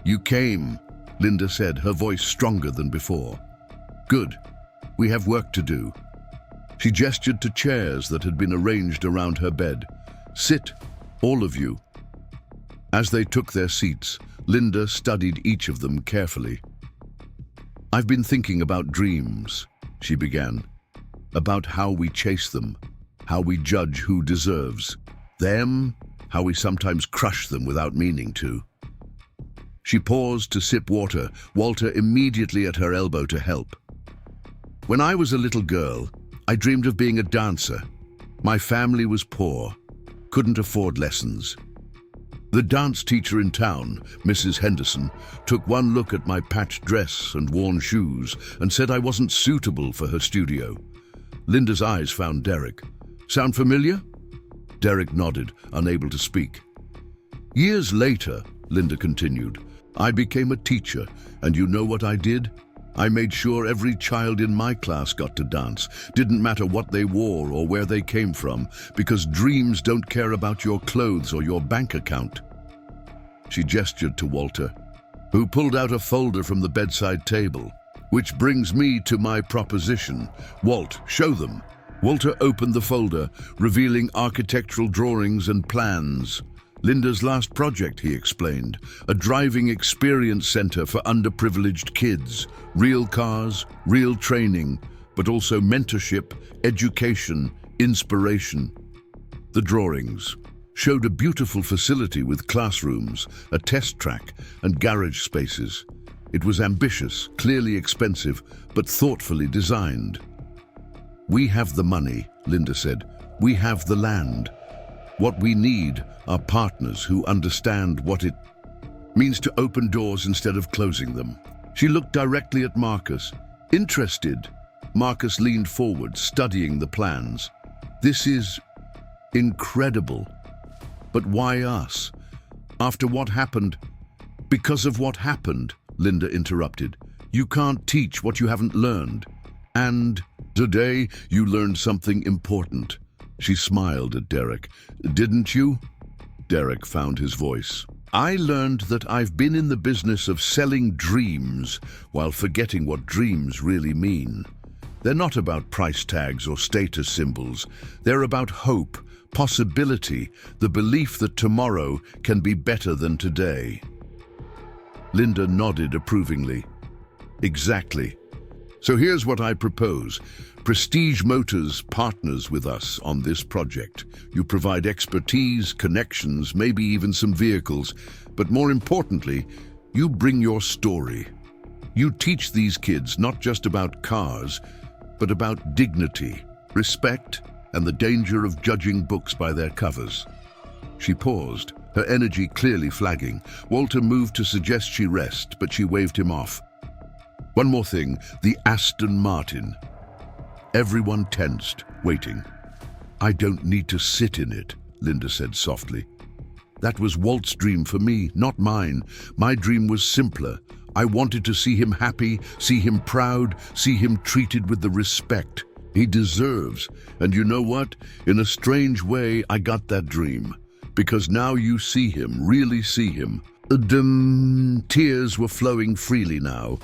"You came," Linda said, her voice stronger than before. "Good. We have work to do." She gestured to chairs that had been arranged around her bed. "Sit, all of you." As they took their seats, Linda studied each of them carefully. "I've been thinking about dreams," she began. "About how we chase them, how we judge who deserves them, how we sometimes crush them without meaning to." She paused to sip water, Walter immediately at her elbow to help. "When I was a little girl, I dreamed of being a dancer. My family was poor, couldn't afford lessons. The dance teacher in town, Mrs. Henderson, took one look at my patched dress and worn shoes and said I wasn't suitable for her studio." Linda's eyes found Derek. "Sound familiar?" Derek nodded, unable to speak. "Years later," Linda continued, "I became a teacher, and you know what I did? I made sure every child in my class got to dance, didn't matter what they wore or where they came from, because dreams don't care about your clothes or your bank account." She gestured to Walter. who pulled out a folder from the bedside table. Which brings me to my proposition. Walt, show them. Walter opened the folder, revealing architectural drawings and plans. Linda's last project, he explained, a driving experience center for underprivileged kids. Real cars, real training, but also mentorship, education, inspiration. The drawings showed a beautiful facility with classrooms, a test track, and garage spaces. It was ambitious, clearly expensive, but thoughtfully designed. "We have the money," Linda said. "We have the land. What we need are partners who understand what it means to open doors instead of closing them." She looked directly at Marcus. Interested, Marcus leaned forward, studying the plans. "This is incredible. But why us? After what happened?" "Because of what happened," Linda interrupted. "You can't teach what you haven't learned. And today you learned something important." She smiled at Derek. "Didn't you?" Derek found his voice. "I learned that I've been in the business of selling dreams while forgetting what dreams really mean. They're not about price tags or status symbols. They're about hope, possibility, the belief that tomorrow can be better than today." Linda nodded approvingly. "Exactly. So here's what I propose. Prestige Motors partners with us on this project. You provide expertise, connections, maybe even some vehicles. But more importantly, you bring your story. You teach these kids not just about cars, but about dignity, respect, and the danger of judging books by their covers." She paused, her energy clearly flagging. Walter moved to suggest she rest, but she waved him off. "One more thing, the Aston Martin." Everyone tensed, waiting. "I don't need to sit in it," Linda said softly. "That was Walt's dream for me, not mine. My dream was simpler. I wanted to see him happy, see him proud, see him treated with the respect he deserves. And you know what? In a strange way, I got that dream. Because now you see him, really see him." Tears were flowing freely now.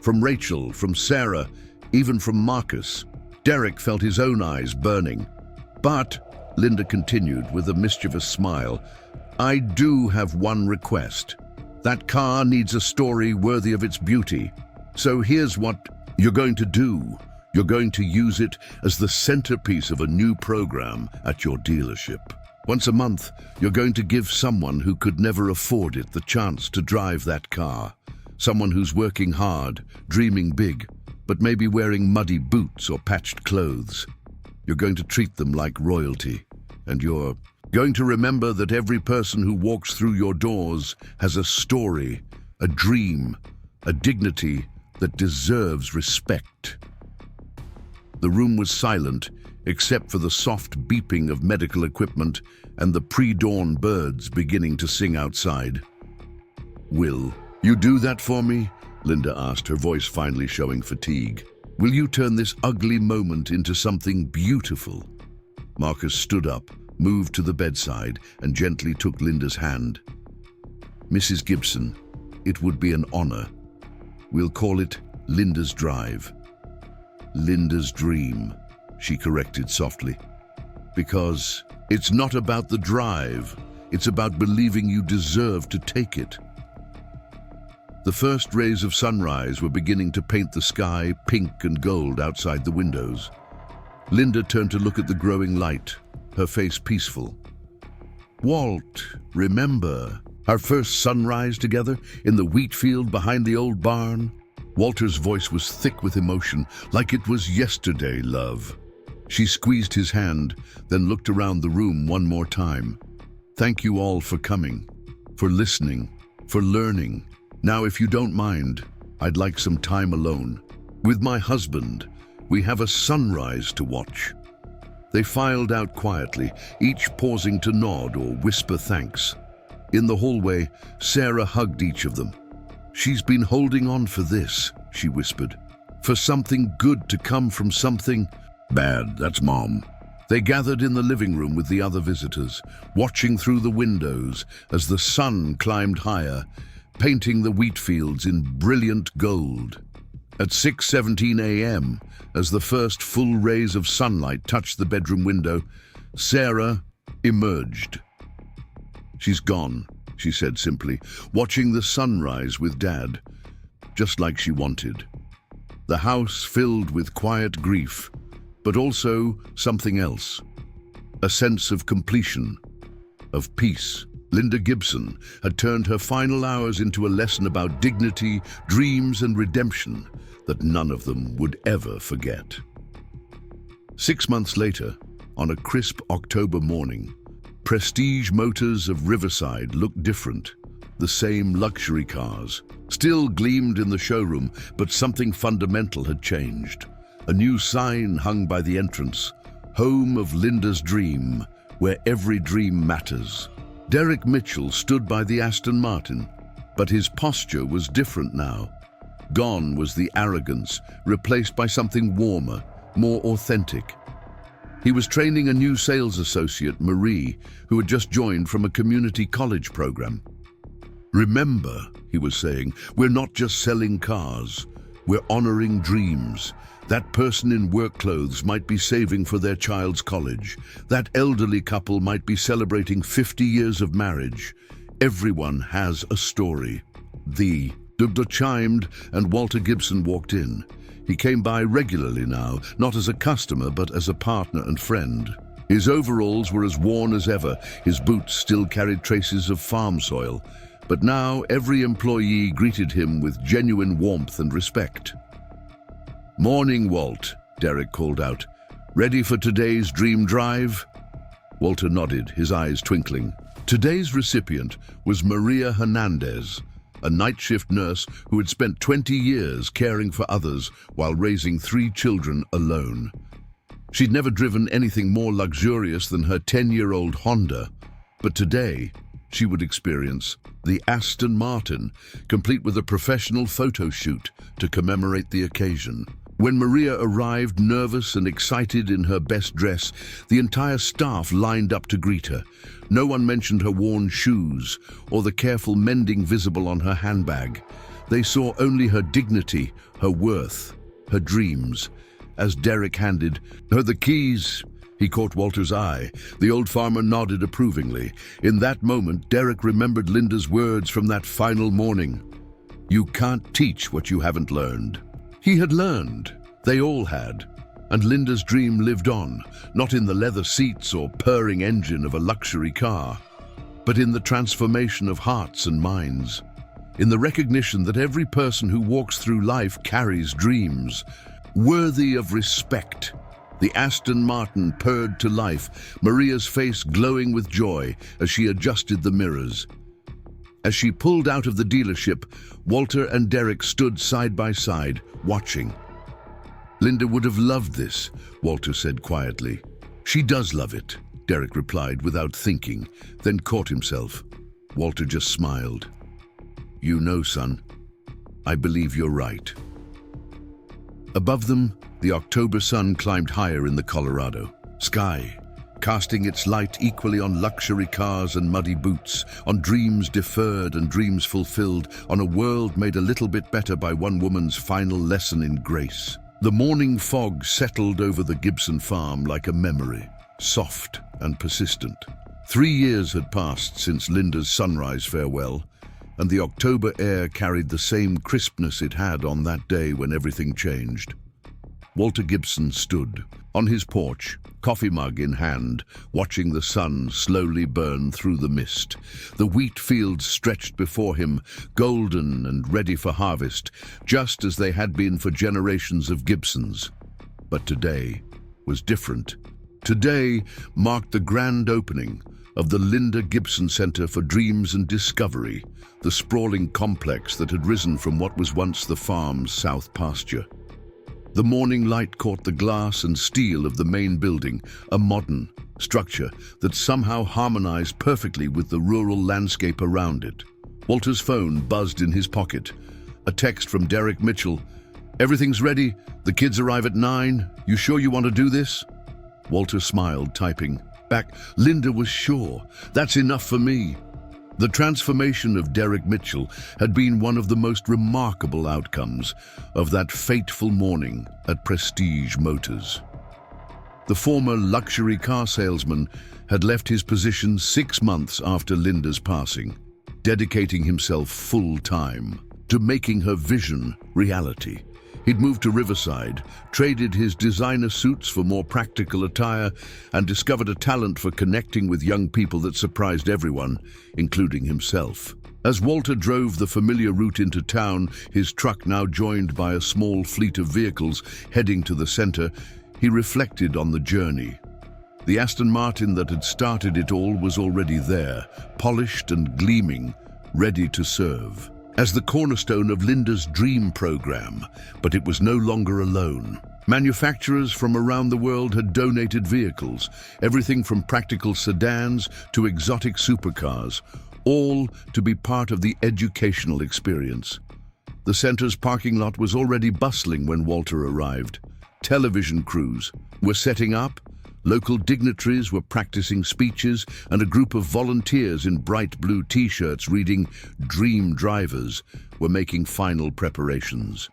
From Rachel, from Sarah, even from Marcus. Derek felt his own eyes burning. "But," Linda continued with a mischievous smile, "I do have one request. That car needs a story worthy of its beauty. So here's what you're going to do. You're going to use it as the centerpiece of a new program at your dealership. Once a month, you're going to give someone who could never afford it the chance to drive that car. Someone who's working hard, dreaming big, but maybe wearing muddy boots or patched clothes. You're going to treat them like royalty, and you're going to remember that every person who walks through your doors has a story, a dream, a dignity that deserves respect." The room was silent, except for the soft beeping of medical equipment and the pre-dawn birds beginning to sing outside. "Will you do that for me?" Linda asked, her voice finally showing fatigue. "Will you turn this ugly moment into something beautiful?" Marcus stood up, moved to the bedside, and gently took Linda's hand. "Mrs. Gibson, it would be an honor. We'll call it Linda's Drive." "Linda's Dream," she corrected softly. "Because it's not about the drive, it's about believing you deserve to take it." The first rays of sunrise were beginning to paint the sky pink and gold outside the windows. Linda turned to look at the growing light, her face peaceful. "Walt, remember our first sunrise together in the wheat field behind the old barn?" Walter's voice was thick with emotion, like it was yesterday, love. She squeezed his hand, then looked around the room one more time. "Thank you all for coming, for listening, for learning. Now, if you don't mind, I'd like some time alone. With my husband, we have a sunrise to watch." They filed out quietly, each pausing to nod or whisper thanks. In the hallway, Sarah hugged each of them. "She's been holding on for this," she whispered. "For something good to come from something bad, that's Mom." They gathered in the living room with the other visitors, watching through the windows as the sun climbed higher. painting the wheat fields in brilliant gold. At 6:17 a.m., as the first full rays of sunlight touched the bedroom window, Sarah emerged. "She's gone," she said simply, watching the sunrise with Dad, just like she wanted. The house filled with quiet grief, but also something else. A sense of completion, of peace. Linda Gibson had turned her final hours into a lesson about dignity, dreams, and redemption that none of them would ever forget. 6 months later, on a crisp October morning, Prestige Motors of Riverside looked different. The same luxury cars still gleamed in the showroom, but something fundamental had changed. A new sign hung by the entrance, "Home of Linda's Dream, where every dream matters." Derek Mitchell stood by the Aston Martin, but his posture was different now. Gone was the arrogance, replaced by something warmer, more authentic. He was training a new sales associate, Marie, who had just joined from a community college program. "Remember," he was saying, "we're not just selling cars, we're honoring dreams. That person in work clothes might be saving for their child's college. That elderly couple might be celebrating 50 years of marriage. Everyone has a story." The dubda chimed and Walter Gibson walked in. He came by regularly now, not as a customer but as a partner and friend. His overalls were as worn as ever, his boots still carried traces of farm soil, but now every employee greeted him with genuine warmth and respect. "Morning, Walt," Derek called out. "Ready for today's dream drive?" Walter nodded, his eyes twinkling. Today's recipient was Maria Hernandez, a night shift nurse who had spent 20 years caring for others while raising 3 children alone. She'd never driven anything more luxurious than her 10-year-old Honda, but today she would experience the Aston Martin, complete with a professional photo shoot to commemorate the occasion. When Maria arrived, nervous and excited in her best dress, the entire staff lined up to greet her. No one mentioned her worn shoes or the careful mending visible on her handbag. They saw only her dignity, her worth, her dreams. As Derek handed her the keys, he caught Walter's eye. The old farmer nodded approvingly. In that moment, Derek remembered Linda's words from that final morning. "You can't teach what you haven't learned." He had learned. They all had. And Linda's dream lived on, not in the leather seats or purring engine of a luxury car, but in the transformation of hearts and minds, in the recognition that every person who walks through life carries dreams, worthy of respect. The Aston Martin purred to life, Maria's face glowing with joy as she adjusted the mirrors. As she pulled out of the dealership, Walter and Derek stood side by side, watching. "Linda would have loved this," Walter said quietly. "She does love it," Derek replied without thinking, then caught himself. Walter just smiled. "You know, son, I believe you're right." Above them, the October sun climbed higher in the Colorado sky, casting its light equally on luxury cars and muddy boots, on dreams deferred and dreams fulfilled, on a world made a little bit better by one woman's final lesson in grace. The morning fog settled over the Gibson farm like a memory, soft and persistent. 3 years had passed since Linda's sunrise farewell, and the October air carried the same crispness it had on that day when everything changed. Walter Gibson stood on his porch, coffee mug in hand, watching the sun slowly burn through the mist. The wheat fields stretched before him, golden and ready for harvest, just as they had been for generations of Gibsons. But today was different. Today marked the grand opening of the Linda Gibson Center for Dreams and Discovery, the sprawling complex that had risen from what was once the farm's south pasture. The morning light caught the glass and steel of the main building, a modern structure that somehow harmonized perfectly with the rural landscape around it. Walter's phone buzzed in his pocket. A text from Derek Mitchell. "Everything's ready. The kids arrive at 9. You sure you want to do this?" Walter smiled, typing back, "Linda was sure. That's enough for me." The transformation of Derek Mitchell had been one of the most remarkable outcomes of that fateful morning at Prestige Motors. The former luxury car salesman had left his position 6 months after Linda's passing, dedicating himself full-time to making her vision reality. He'd moved to Riverside, traded his designer suits for more practical attire, and discovered a talent for connecting with young people that surprised everyone, including himself. As Walter drove the familiar route into town, his truck now joined by a small fleet of vehicles heading to the center, he reflected on the journey. The Aston Martin that had started it all was already there, polished and gleaming, ready to serve as the cornerstone of Linda's dream program, but it was no longer alone. Manufacturers from around the world had donated vehicles, everything from practical sedans to exotic supercars, all to be part of the educational experience. The center's parking lot was already bustling when Walter arrived. Television crews were setting up, local dignitaries were practicing speeches, and a group of volunteers in bright blue t-shirts reading "Dream Drivers" were making final preparations.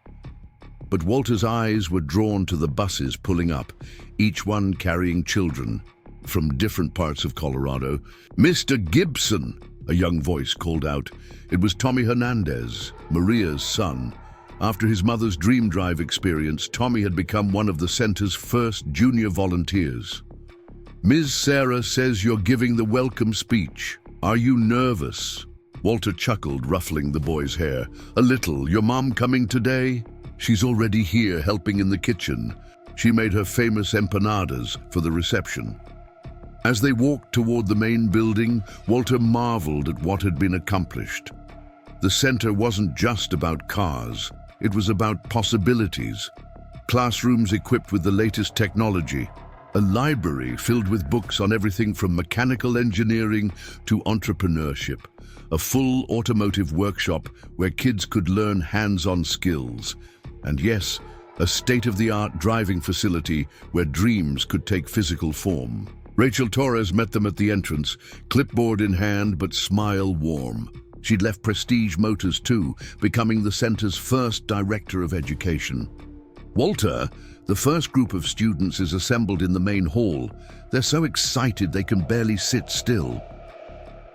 But Walter's eyes were drawn to the buses pulling up, each one carrying children from different parts of Colorado. "Mr. Gibson," a young voice called out. It was Tommy Hernandez, Maria's son. After his mother's dream drive experience, Tommy had become one of the center's first junior volunteers. "Ms. Sarah says you're giving the welcome speech. Are you nervous?" Walter chuckled, ruffling the boy's hair. "A little. Your mom coming today?" "She's already here helping in the kitchen. She made her famous empanadas for the reception." As they walked toward the main building, Walter marveled at what had been accomplished. The center wasn't just about cars. It was about possibilities. Classrooms equipped with the latest technology. A library filled with books on everything from mechanical engineering to entrepreneurship. A full automotive workshop where kids could learn hands-on skills. And yes, a state-of-the-art driving facility where dreams could take physical form. Rachel Torres met them at the entrance, clipboard in hand but smile warm. She'd left Prestige Motors too, becoming the center's first director of education. "Walter, the first group of students is assembled in the main hall. They're so excited they can barely sit still."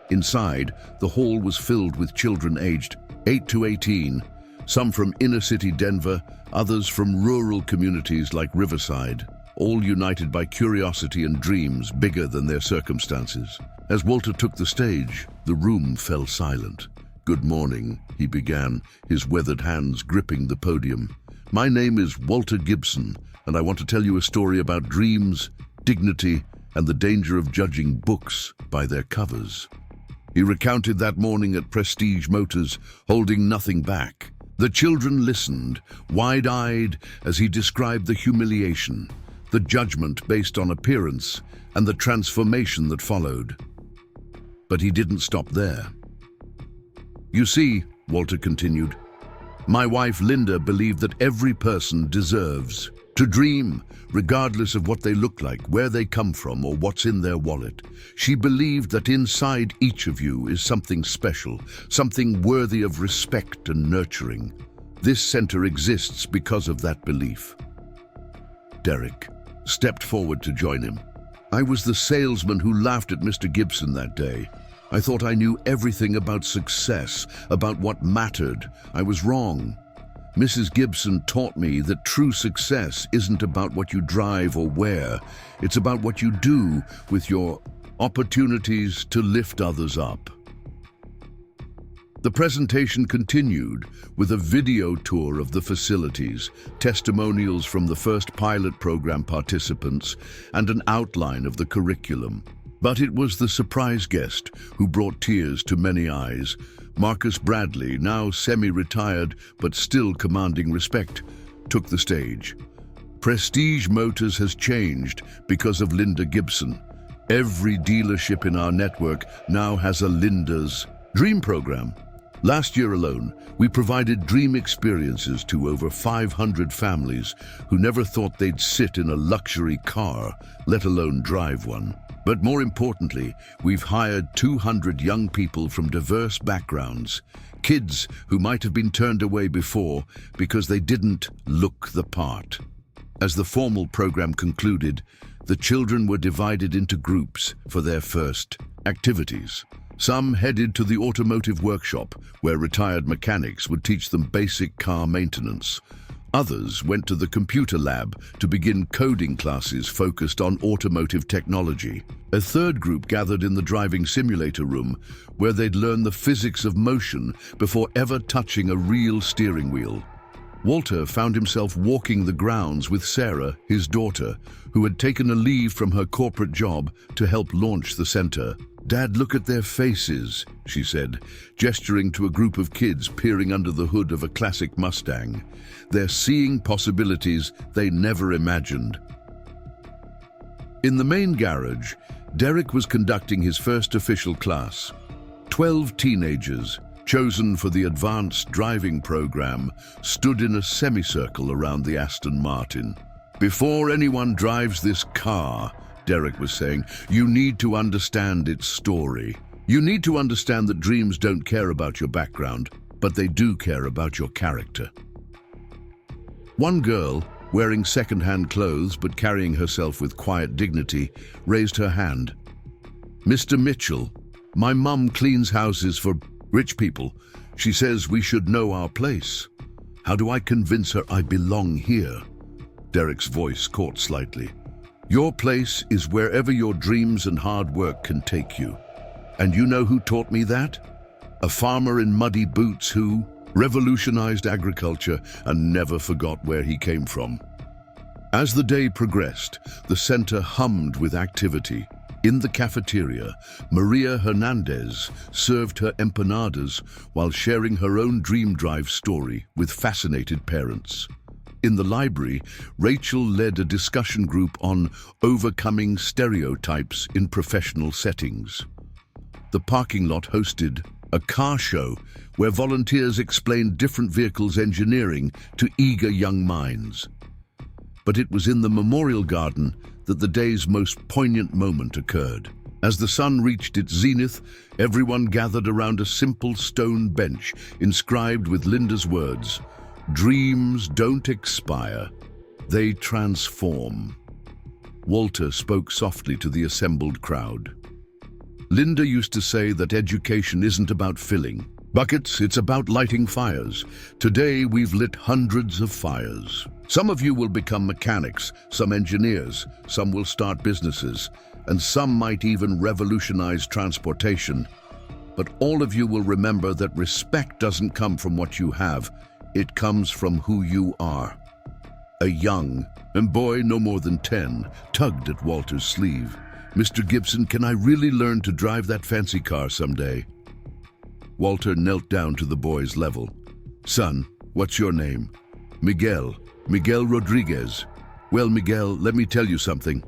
Inside, the hall was filled with children aged 8 to 18, some from inner-city Denver, others from rural communities like Riverside, all united by curiosity and dreams bigger than their circumstances. As Walter took the stage, the room fell silent. "Good morning," he began, his weathered hands gripping the podium. "My name is Walter Gibson, and I want to tell you a story about dreams, dignity, and the danger of judging books by their covers." He recounted that morning at Prestige Motors, holding nothing back. The children listened, wide-eyed, as he described the humiliation, the judgment based on appearance, and the transformation that followed. But he didn't stop there. "You see," Walter continued, "my wife Linda believed that every person deserves to dream, regardless of what they look like, where they come from, or what's in their wallet. She believed that inside each of you is something special, something worthy of respect and nurturing. This center exists because of that belief." Derek stepped forward to join him. "I was the salesman who laughed at Mr. Gibson that day. I thought I knew everything about success, about what mattered. I was wrong. Mrs. Gibson taught me that true success isn't about what you drive or wear. It's about what you do with your opportunities to lift others up." The presentation continued with a video tour of the facilities, testimonials from the first pilot program participants, and an outline of the curriculum. But it was the surprise guest who brought tears to many eyes. Marcus Bradley, now semi-retired but still commanding respect, took the stage. "Prestige Motors has changed because of Linda Gibson. Every dealership in our network now has a Linda's Dream program. Last year alone, we provided dream experiences to over 500 families who never thought they'd sit in a luxury car, let alone drive one. But more importantly, we've hired 200 young people from diverse backgrounds, kids who might have been turned away before because they didn't look the part. As the formal program concluded, the children were divided into groups for their first activities. Some headed to the automotive workshop, where retired mechanics would teach them basic car maintenance. Others went to the computer lab to begin coding classes focused on automotive technology. A third group gathered in the driving simulator room, where they'd learn the physics of motion before ever touching a real steering wheel. Walter found himself walking the grounds with Sarah, his daughter, who had taken a leave from her corporate job to help launch the center. "Dad, look at their faces," she said, gesturing to a group of kids peering under the hood of a classic Mustang. They're seeing possibilities they never imagined. In the main garage, Derek was conducting his first official class. 12 teenagers, chosen for the advanced driving program, stood in a semicircle around the Aston Martin. "Before anyone drives this car," Derek was saying, "you need to understand its story. You need to understand that dreams don't care about your background, but they do care about your character." One girl, wearing second-hand clothes but carrying herself with quiet dignity, raised her hand. "Mr. Mitchell, my mum cleans houses for rich people. She says we should know our place. How do I convince her I belong here?" Derek's voice caught slightly. "Your place is wherever your dreams and hard work can take you. And you know who taught me that? A farmer in muddy boots who revolutionized agriculture and never forgot where he came from." As the day progressed, the center hummed with activity. In the cafeteria, Maria Hernandez served her empanadas while sharing her own dream drive story with fascinated parents. In the library, Rachel led a discussion group on overcoming stereotypes in professional settings. The parking lot hosted a car show where volunteers explained different vehicles' engineering to eager young minds. But it was in the memorial garden that the day's most poignant moment occurred. As the sun reached its zenith, everyone gathered around a simple stone bench inscribed with Linda's words, "Dreams don't expire, they transform." Walter spoke softly to the assembled crowd. "Linda used to say that education isn't about filling buckets, it's about lighting fires. Today we've lit hundreds of fires. Some of you will become mechanics, some engineers, some will start businesses, and some might even revolutionize transportation. But all of you will remember that respect doesn't come from what you have, it comes from who you are." A young boy, no more than 10, tugged at Walter's sleeve. "Mr. Gibson, can I really learn to drive that fancy car someday?" Walter knelt down to the boy's level. "Son, what's your name?" "Miguel. Miguel Rodriguez." "Well, Miguel, let me tell you something.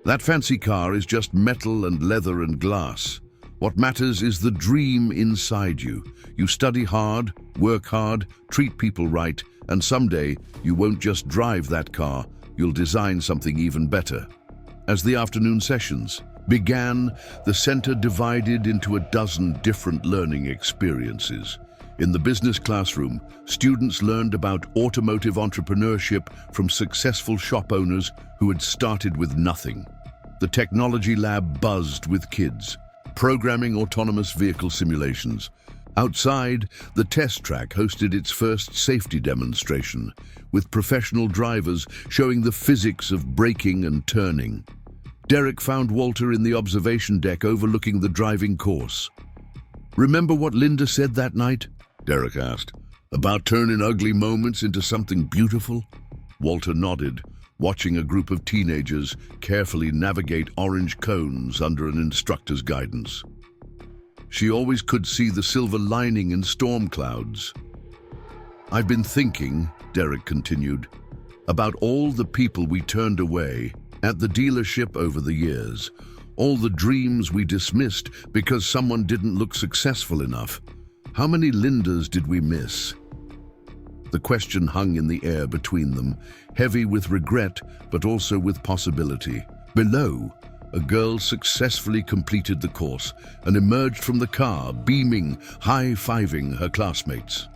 That fancy car is just metal and leather and glass. What matters is the dream inside you. You study hard, work hard, treat people right, and someday you won't just drive that car, you'll design something even better." As the afternoon sessions began, the center divided into a dozen different learning experiences. In the business classroom, students learned about automotive entrepreneurship from successful shop owners who had started with nothing. The technology lab buzzed with kids, programming autonomous vehicle simulations. Outside, the test track hosted its first safety demonstration, with professional drivers showing the physics of braking and turning. Derek found Walter in the observation deck overlooking the driving course. "Remember what Linda said that night?" Derek asked. "About turning ugly moments into something beautiful?" Walter nodded, watching a group of teenagers carefully navigate orange cones under an instructor's guidance. "She always could see the silver lining in storm clouds." "I've been thinking," Derek continued, "about all the people we turned away at the dealership over the years, all the dreams we dismissed because someone didn't look successful enough. How many Lindas did we miss? The question hung in the air between them, heavy with regret but also with possibility. Below, a girl successfully completed the course and emerged from the car, beaming, high-fiving her classmates.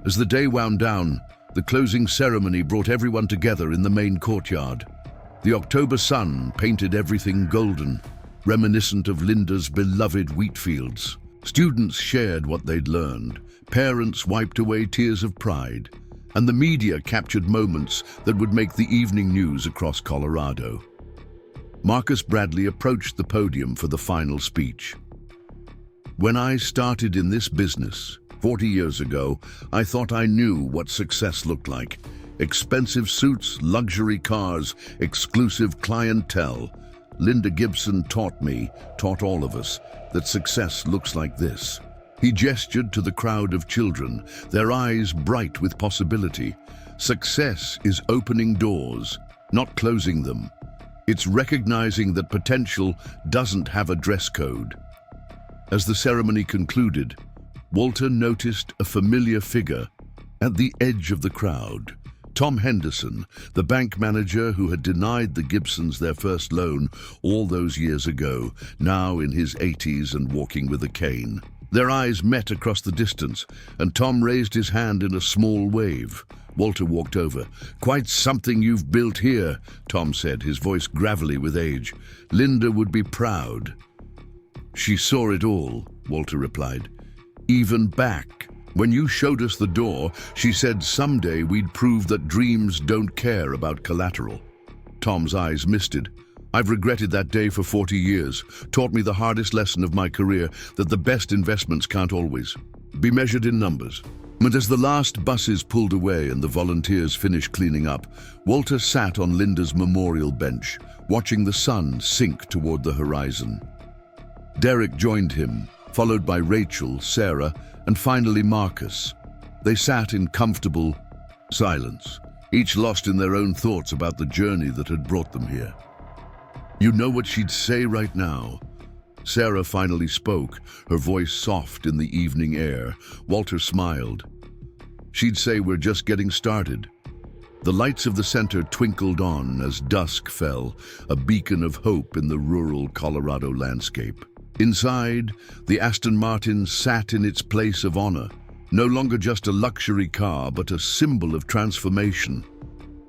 As the day wound down, the closing ceremony brought everyone together in the main courtyard. The October sun painted everything golden, reminiscent of Linda's beloved wheat fields. Students shared what they'd learned, parents wiped away tears of pride, and the media captured moments that would make the evening news across Colorado. Marcus Bradley approached the podium for the final speech. When I started in this business 40 years ago, I thought I knew what success looked like. Expensive suits, luxury cars, exclusive clientele. Linda Gibson taught all of us, that success looks like this. He gestured to the crowd of children, their eyes bright with possibility. Success is opening doors, not closing them. It's recognizing that potential doesn't have a dress code. As the ceremony concluded, Walter noticed a familiar figure at the edge of the crowd. Tom Henderson, the bank manager who had denied the Gibsons their first loan all those years ago, now in his 80s and walking with a cane. Their eyes met across the distance, and Tom raised his hand in a small wave. Walter walked over. "Quite something you've built here," Tom said, his voice gravelly with age. "Linda would be proud." "She saw it all," Walter replied. "Even back. When you showed us the door, she said someday we'd prove that dreams don't care about collateral." Tom's eyes misted. "I've regretted that day for 40 years. Taught me the hardest lesson of my career, that the best investments can't always be measured in numbers." But as the last buses pulled away and the volunteers finished cleaning up, Walter sat on Linda's memorial bench, watching the sun sink toward the horizon. Derek joined him, followed by Rachel, Sarah, and finally Marcus. They sat in comfortable silence, each lost in their own thoughts about the journey that had brought them here. "You know what she'd say right now?" Sarah finally spoke, her voice soft in the evening air. Walter smiled. "She'd say we're just getting started." The lights of the center twinkled on as dusk fell, a beacon of hope in the rural Colorado landscape. Inside, the Aston Martin sat in its place of honor, no longer just a luxury car, but a symbol of transformation.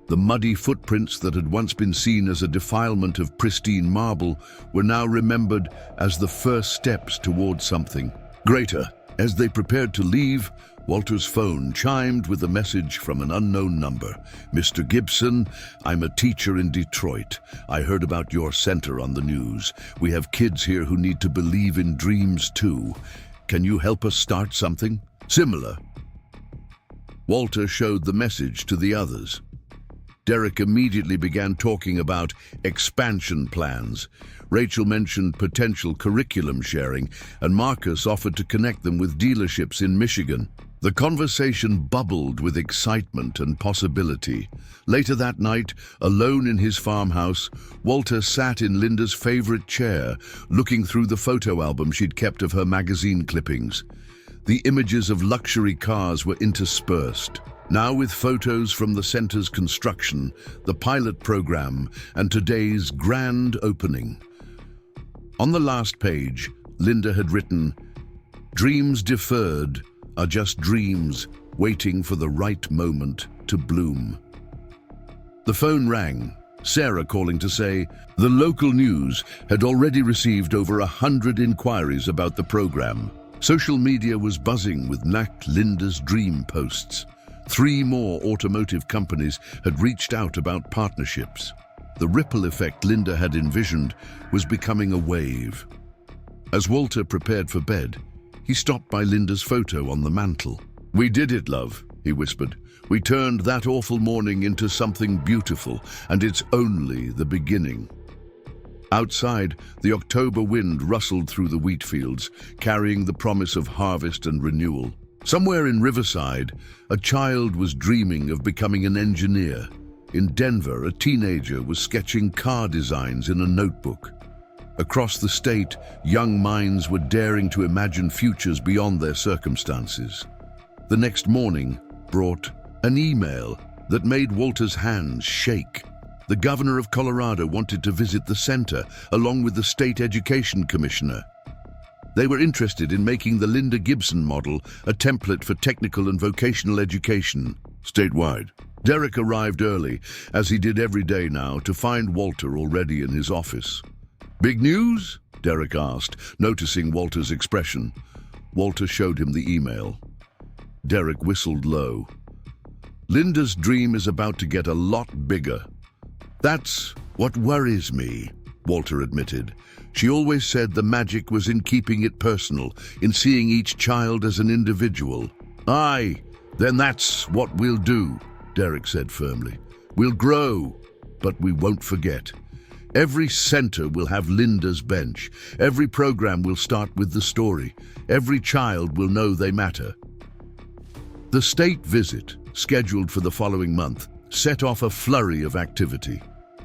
The muddy footprints that had once been seen as a defilement of pristine marble were now remembered as the first steps toward something greater. As they prepared to leave, Walter's phone chimed with a message from an unknown number. "Mr. Gibson, I'm a teacher in Detroit. I heard about your center on the news. We have kids here who need to believe in dreams too. Can you help us start something similar?" Walter showed the message to the others. Derek immediately began talking about expansion plans. Rachel mentioned potential curriculum sharing, and Marcus offered to connect them with dealerships in Michigan. The conversation bubbled with excitement and possibility. Later that night, alone in his farmhouse, Walter sat in Linda's favorite chair, looking through the photo album she'd kept of her magazine clippings. The images of luxury cars were interspersed, now with photos from the center's construction, the pilot program, and today's grand opening. On the last page, Linda had written, "Dreams deferred are just dreams waiting for the right moment to bloom." The phone rang, Sarah calling to say the local news had already received over 100 inquiries about the program. Social media was buzzing with Linda's dream posts. 3 more automotive companies had reached out about partnerships. The ripple effect Linda had envisioned was becoming a wave. As Walter prepared for bed, he stopped by Linda's photo on the mantel. "We did it, love," he whispered. "We turned that awful morning into something beautiful, and it's only the beginning." Outside, the October wind rustled through the wheat fields, carrying the promise of harvest and renewal. Somewhere in Riverside, a child was dreaming of becoming an engineer. In Denver, a teenager was sketching car designs in a notebook. Across the state, young minds were daring to imagine futures beyond their circumstances. The next morning brought an email that made Walter's hands shake. The governor of Colorado wanted to visit the center, along with the state education commissioner. They were interested in making the Linda Gibson model a template for technical and vocational education statewide. Derek arrived early, as he did every day now, to find Walter already in his office. "Big news?" Derek asked, noticing Walter's expression. Walter showed him the email. Derek whistled low. "Linda's dream is about to get a lot bigger." "That's what worries me," Walter admitted. "She always said the magic was in keeping it personal, in seeing each child as an individual." "Aye, then that's what we'll do," Derek said firmly. "We'll grow, but we won't forget. Every center will have Linda's bench. Every program will start with the story. Every child will know they matter." The state visit, scheduled for the following month, set off a flurry of activity.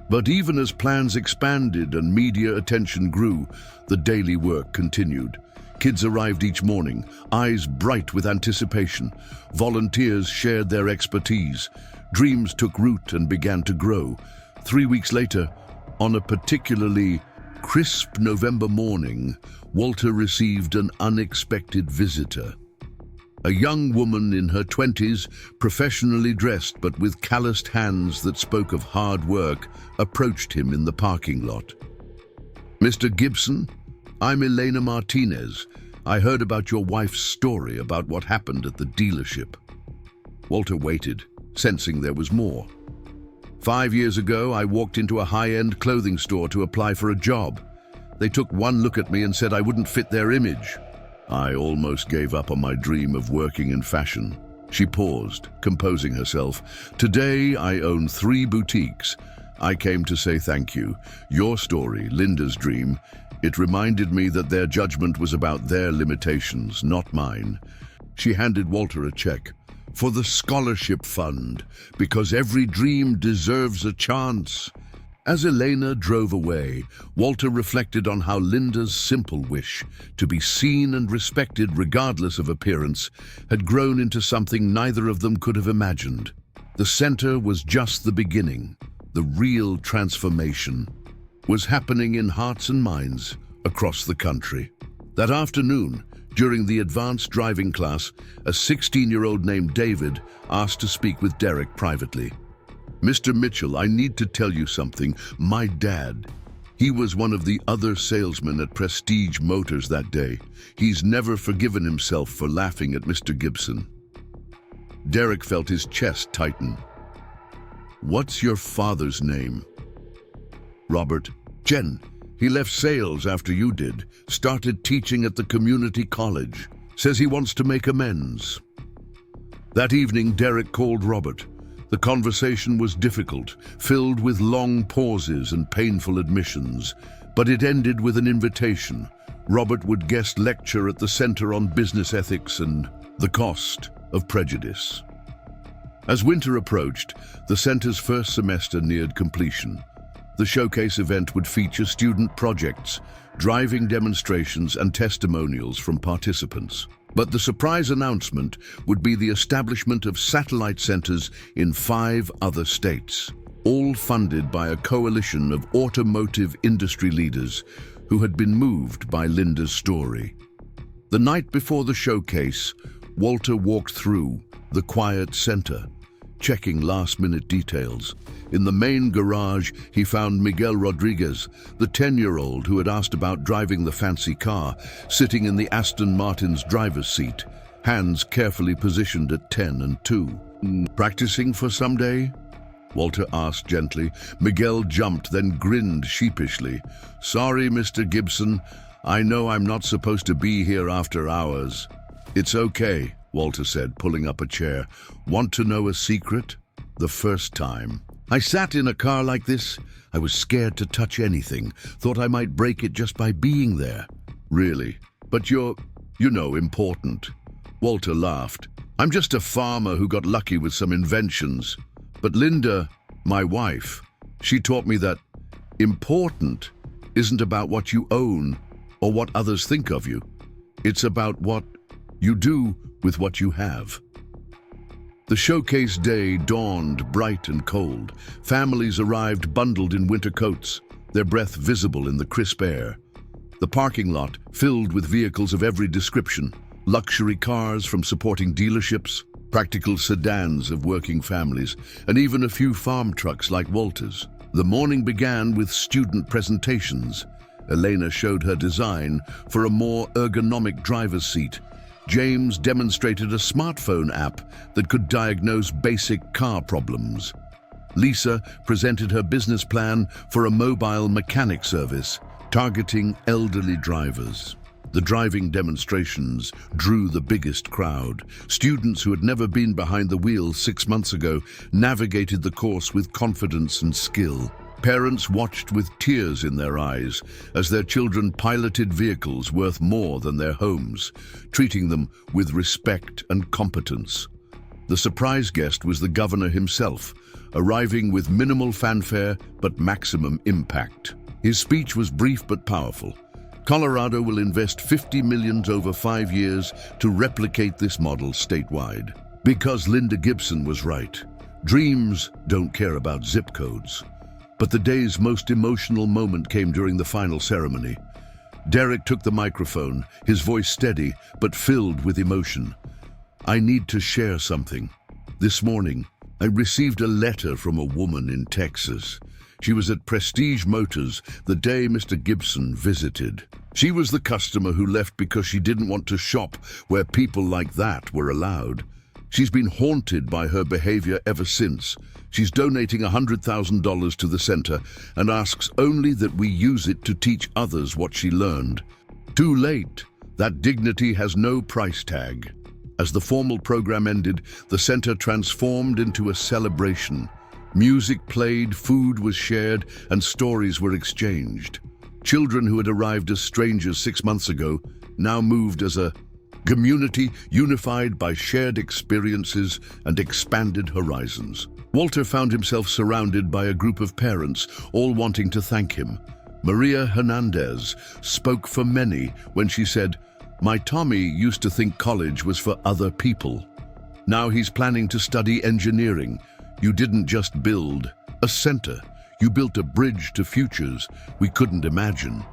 But even as plans expanded and media attention grew, the daily work continued. Kids arrived each morning, eyes bright with anticipation. Volunteers shared their expertise. Dreams took root and began to grow. 3 weeks later, on a particularly crisp November morning, Walter received an unexpected visitor. A young woman in her 20s, professionally dressed but with calloused hands that spoke of hard work, approached him in the parking lot. "Mr. Gibson, I'm Elena Martinez. I heard about your wife's story about what happened at the dealership." Walter waited, sensing there was more. 5 years ago, I walked into a high-end clothing store to apply for a job. They took one look at me and said I wouldn't fit their image. I almost gave up on my dream of working in fashion. She paused, composing herself. "Today, I own 3 boutiques. I came to say thank you. Your story, Linda's dream, it reminded me that their judgment was about their limitations, not mine." She handed Walter a check. "For the scholarship fund, because every dream deserves a chance." As Elena drove away, Walter reflected on how Linda's simple wish, to be seen and respected regardless of appearance, had grown into something neither of them could have imagined. The center was just the beginning. The real transformation was happening in hearts and minds across the country. That afternoon, during the advanced driving class, a 16-year-old named David asked to speak with Derek privately. "Mr. Mitchell, I need to tell you something. My dad, he was one of the other salesmen at Prestige Motors that day. He's never forgiven himself for laughing at Mr. Gibson." Derek felt his chest tighten. "What's your father's name?" "Robert." "Jen, he left sales after you did, started teaching at the community college. Says he wants to make amends." That evening, Derek called Robert. The conversation was difficult, filled with long pauses and painful admissions, but it ended with an invitation. Robert would guest lecture at the Center on Business Ethics and the Cost of Prejudice. As winter approached, the center's first semester neared completion. The showcase event would feature student projects, driving demonstrations, and testimonials from participants. But the surprise announcement would be the establishment of satellite centers in 5 other states, all funded by a coalition of automotive industry leaders who had been moved by Linda's story. The night before the showcase, Walter walked through the quiet center, checking last-minute details. In the main garage, he found Miguel Rodriguez, the 10-year-old who had asked about driving the fancy car, sitting in the Aston Martin's driver's seat, hands carefully positioned at 10 and 2. "Practicing for someday?" Walter asked gently. Miguel jumped, then grinned sheepishly. "Sorry, Mr. Gibson. I know I'm not supposed to be here after hours." "It's okay," Walter said, pulling up a chair. "Want to know a secret? The first time I sat in a car like this, I was scared to touch anything, thought I might break it just by being there." "Really? But you're, important." Walter laughed. "I'm just a farmer who got lucky with some inventions. But Linda, my wife, she taught me that important isn't about what you own or what others think of you. It's about what you do with what you have. The showcase day dawned bright and cold. Families arrived bundled in winter coats, their breath visible in the crisp air. The parking lot filled with vehicles of every description, luxury cars from supporting dealerships, practical sedans of working families, and even a few farm trucks like Walter's. The morning began with student presentations. Elena showed her design for a more ergonomic driver's seat. James demonstrated a smartphone app that could diagnose basic car problems. Lisa presented her business plan for a mobile mechanic service, targeting elderly drivers. The driving demonstrations drew the biggest crowd. Students who had never been behind the wheel 6 months ago navigated the course with confidence and skill. Parents watched with tears in their eyes as their children piloted vehicles worth more than their homes, treating them with respect and competence. The surprise guest was the governor himself, arriving with minimal fanfare but maximum impact. His speech was brief but powerful. Colorado will invest $50 million over 5 years to replicate this model statewide. Because Linda Gibson was right. Dreams don't care about zip codes. But the day's most emotional moment came during the final ceremony. Derek took the microphone, his voice steady but filled with emotion. I need to share something. This morning, I received a letter from a woman in Texas. She was at Prestige Motors the day Mr. Gibson visited. She was the customer who left because she didn't want to shop where people like that were allowed. She's been haunted by her behavior ever since. She's donating $100,000 to the center and asks only that we use it to teach others what she learned. Too late. That dignity has no price tag. As the formal program ended, the center transformed into a celebration. Music played, food was shared, and stories were exchanged. Children who had arrived as strangers 6 months ago now moved as a community unified by shared experiences and expanded horizons. Walter found himself surrounded by a group of parents, all wanting to thank him. Maria Hernandez spoke for many when she said, "My Tommy used to think college was for other people. Now he's planning to study engineering. You didn't just build a center, you built a bridge to futures we couldn't imagine."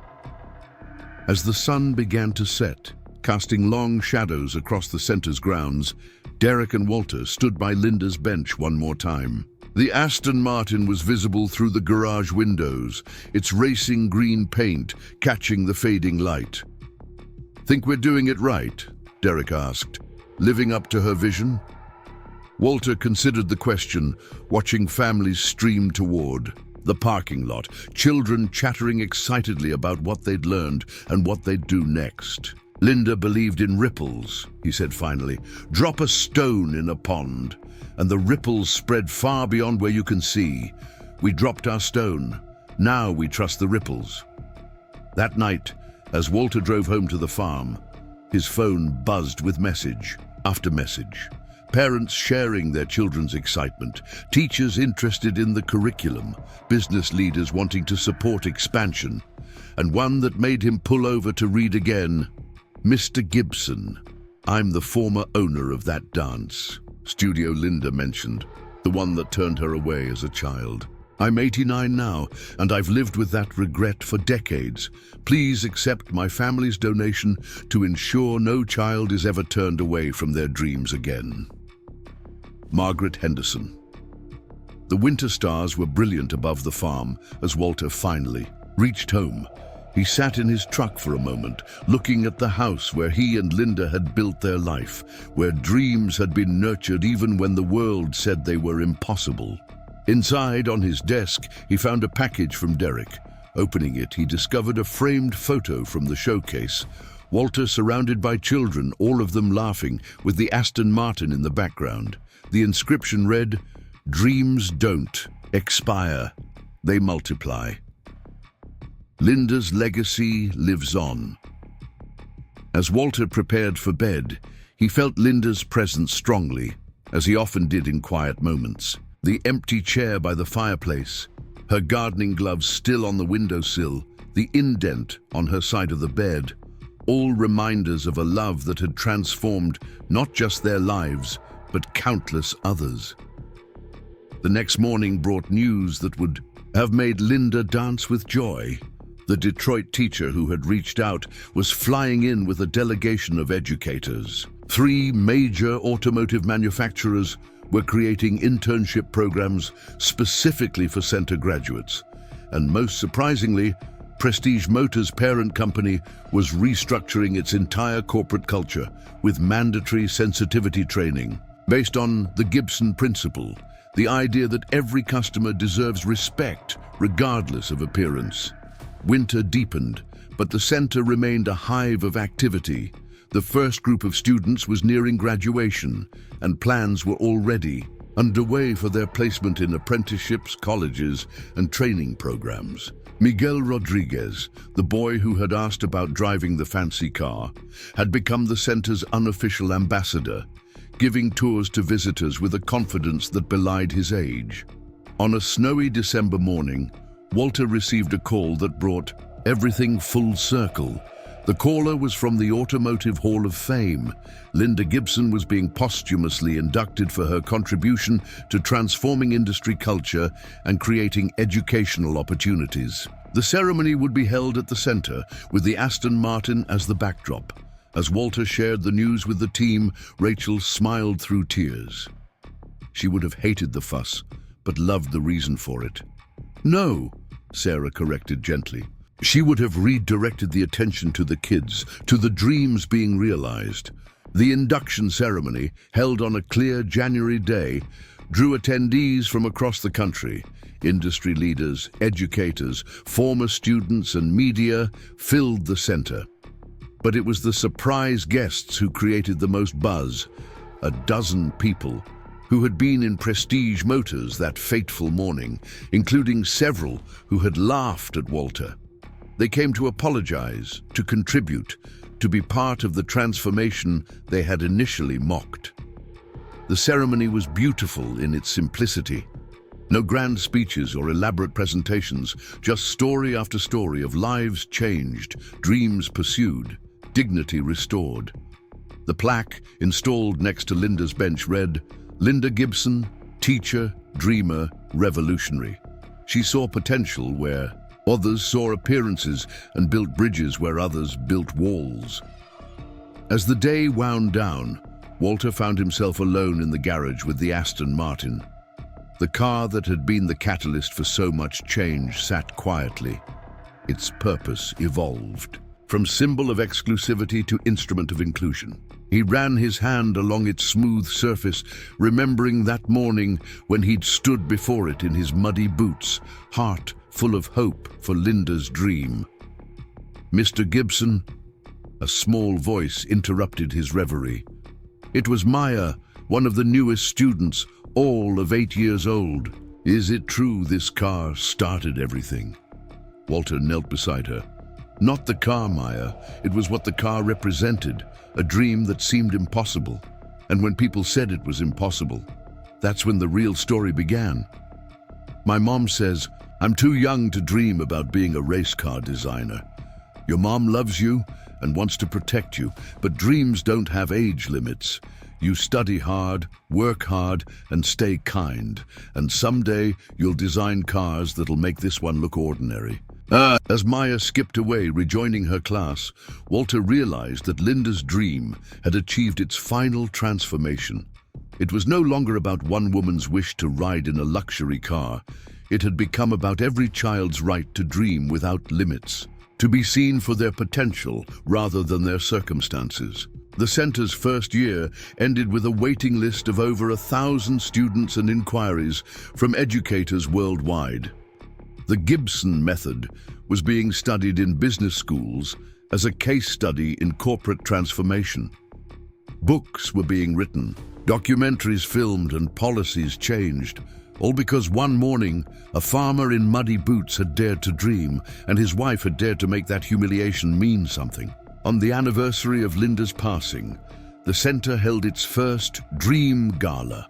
As the sun began to set, casting long shadows across the center's grounds, Derek and Walter stood by Linda's bench one more time. The Aston Martin was visible through the garage windows, its racing green paint catching the fading light. "Think we're doing it right?" Derek asked, living up to her vision. Walter considered the question, watching families stream toward the parking lot, children chattering excitedly about what they'd learned and what they'd do next. "Linda believed in ripples," he said finally. "Drop a stone in a pond, and the ripples spread far beyond where you can see. We dropped our stone. Now we trust the ripples." That night, as Walter drove home to the farm, his phone buzzed with message after message. Parents sharing their children's excitement, teachers interested in the curriculum, business leaders wanting to support expansion, and one that made him pull over to read again. "Mr. Gibson, I'm the former owner of that dance," Studio Linda mentioned, the one that turned her away as a child. "I'm 89 now, and I've lived with that regret for decades. Please accept my family's donation to ensure no child is ever turned away from their dreams again." Margaret Henderson. The winter stars were brilliant above the farm as Walter finally reached home. He sat in his truck for a moment, looking at the house where he and Linda had built their life, where dreams had been nurtured even when the world said they were impossible. Inside, on his desk, he found a package from Derek. Opening it, he discovered a framed photo from the showcase. Walter surrounded by children, all of them laughing, with the Aston Martin in the background. The inscription read, "Dreams don't expire, they multiply." Linda's legacy lives on. As Walter prepared for bed, he felt Linda's presence strongly, as he often did in quiet moments. The empty chair by the fireplace, her gardening gloves still on the windowsill, the indent on her side of the bed, all reminders of a love that had transformed not just their lives, but countless others. The next morning brought news that would have made Linda dance with joy. The Detroit teacher who had reached out was flying in with a delegation of educators. 3 major automotive manufacturers were creating internship programs specifically for center graduates. And most surprisingly, Prestige Motors' parent company was restructuring its entire corporate culture with mandatory sensitivity training based on the Gibson principle, the idea that every customer deserves respect regardless of appearance. Winter deepened, but the center remained a hive of activity. The first group of students was nearing graduation, and plans were already underway for their placement in apprenticeships, colleges, and training programs. Miguel Rodriguez, the boy who had asked about driving the fancy car, had become the center's unofficial ambassador, giving tours to visitors with a confidence that belied his age. On a snowy December morning, Walter received a call that brought everything full circle. The caller was from the Automotive Hall of Fame. Linda Gibson was being posthumously inducted for her contribution to transforming industry culture and creating educational opportunities. The ceremony would be held at the center, with the Aston Martin as the backdrop. As Walter shared the news with the team, Rachel smiled through tears. She would have hated the fuss, but loved the reason for it. No, Sarah corrected gently. She would have redirected the attention to the kids, to the dreams being realized. The induction ceremony, held on a clear January day, drew attendees from across the country. Industry leaders, educators, former students, and media filled the center. But it was the surprise guests who created the most buzz. A dozen people who had been in Prestige Motors that fateful morning, including several who had laughed at Walter. They came to apologize, to contribute, to be part of the transformation they had initially mocked. The ceremony was beautiful in its simplicity. No grand speeches or elaborate presentations, just story after story of lives changed, dreams pursued, dignity restored. The plaque, installed next to Linda's bench, read, "Linda Gibson, teacher, dreamer, revolutionary." She saw potential where others saw appearances and built bridges where others built walls. As the day wound down, Walter found himself alone in the garage with the Aston Martin. The car that had been the catalyst for so much change sat quietly. Its purpose evolved, from symbol of exclusivity to instrument of inclusion. He ran his hand along its smooth surface, remembering that morning when he'd stood before it in his muddy boots, heart full of hope for Linda's dream. "Mr. Gibson," a small voice interrupted his reverie. It was Maya, one of the newest students, all of 8 years old. "Is it true this car started everything?" Walter knelt beside her. Not the car, Maya. It was what the car represented, a dream that seemed impossible. And when people said it was impossible, that's when the real story began. "My mom says, I'm too young to dream about being a race car designer. Your mom loves you and wants to protect you, but dreams don't have age limits. You study hard, work hard, and stay kind, and someday you'll design cars that'll make this one look ordinary." As Maya skipped away, rejoining her class, Walter realized that Linda's dream had achieved its final transformation. It was no longer about one woman's wish to ride in a luxury car. It had become about every child's right to dream without limits, to be seen for their potential rather than their circumstances. The center's first year ended with a waiting list of over 1,000 students and inquiries from educators worldwide. The Gibson method was being studied in business schools as a case study in corporate transformation. Books were being written, documentaries filmed, and policies changed, all because one morning a farmer in muddy boots had dared to dream, and his wife had dared to make that humiliation mean something. On the anniversary of Linda's passing, the center held its first Dream Gala.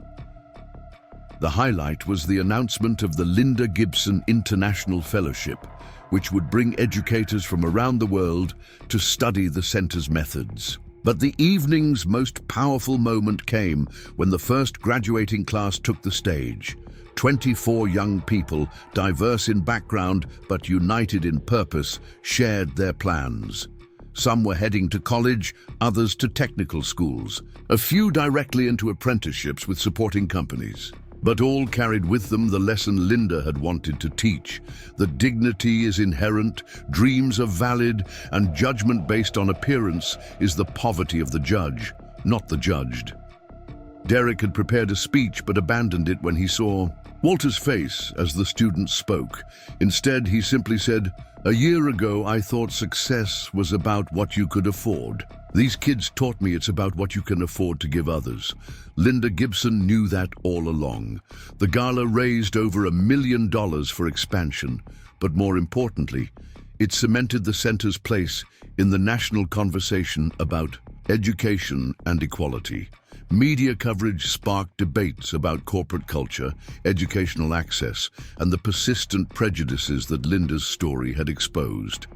The highlight was the announcement of the Walter Gibson International Fellowship, which would bring educators from around the world to study the center's methods. But the evening's most powerful moment came when the first graduating class took the stage. 24 young people, diverse in background but united in purpose, shared their plans. Some were heading to college, others to technical schools, a few directly into apprenticeships with supporting companies. But all carried with them the lesson Linda had wanted to teach, that dignity is inherent, dreams are valid, and judgment based on appearance is the poverty of the judge, not the judged. Derek had prepared a speech but abandoned it when he saw Walter's face as the students spoke. Instead, he simply said, "A year ago, I thought success was about what you could afford. These kids taught me it's about what you can afford to give others." Linda Gibson knew that all along. The gala raised over $1 million for expansion, but more importantly, it cemented the center's place in the national conversation about education and equality. Media coverage sparked debates about corporate culture, educational access, and the persistent prejudices that Linda's story had exposed.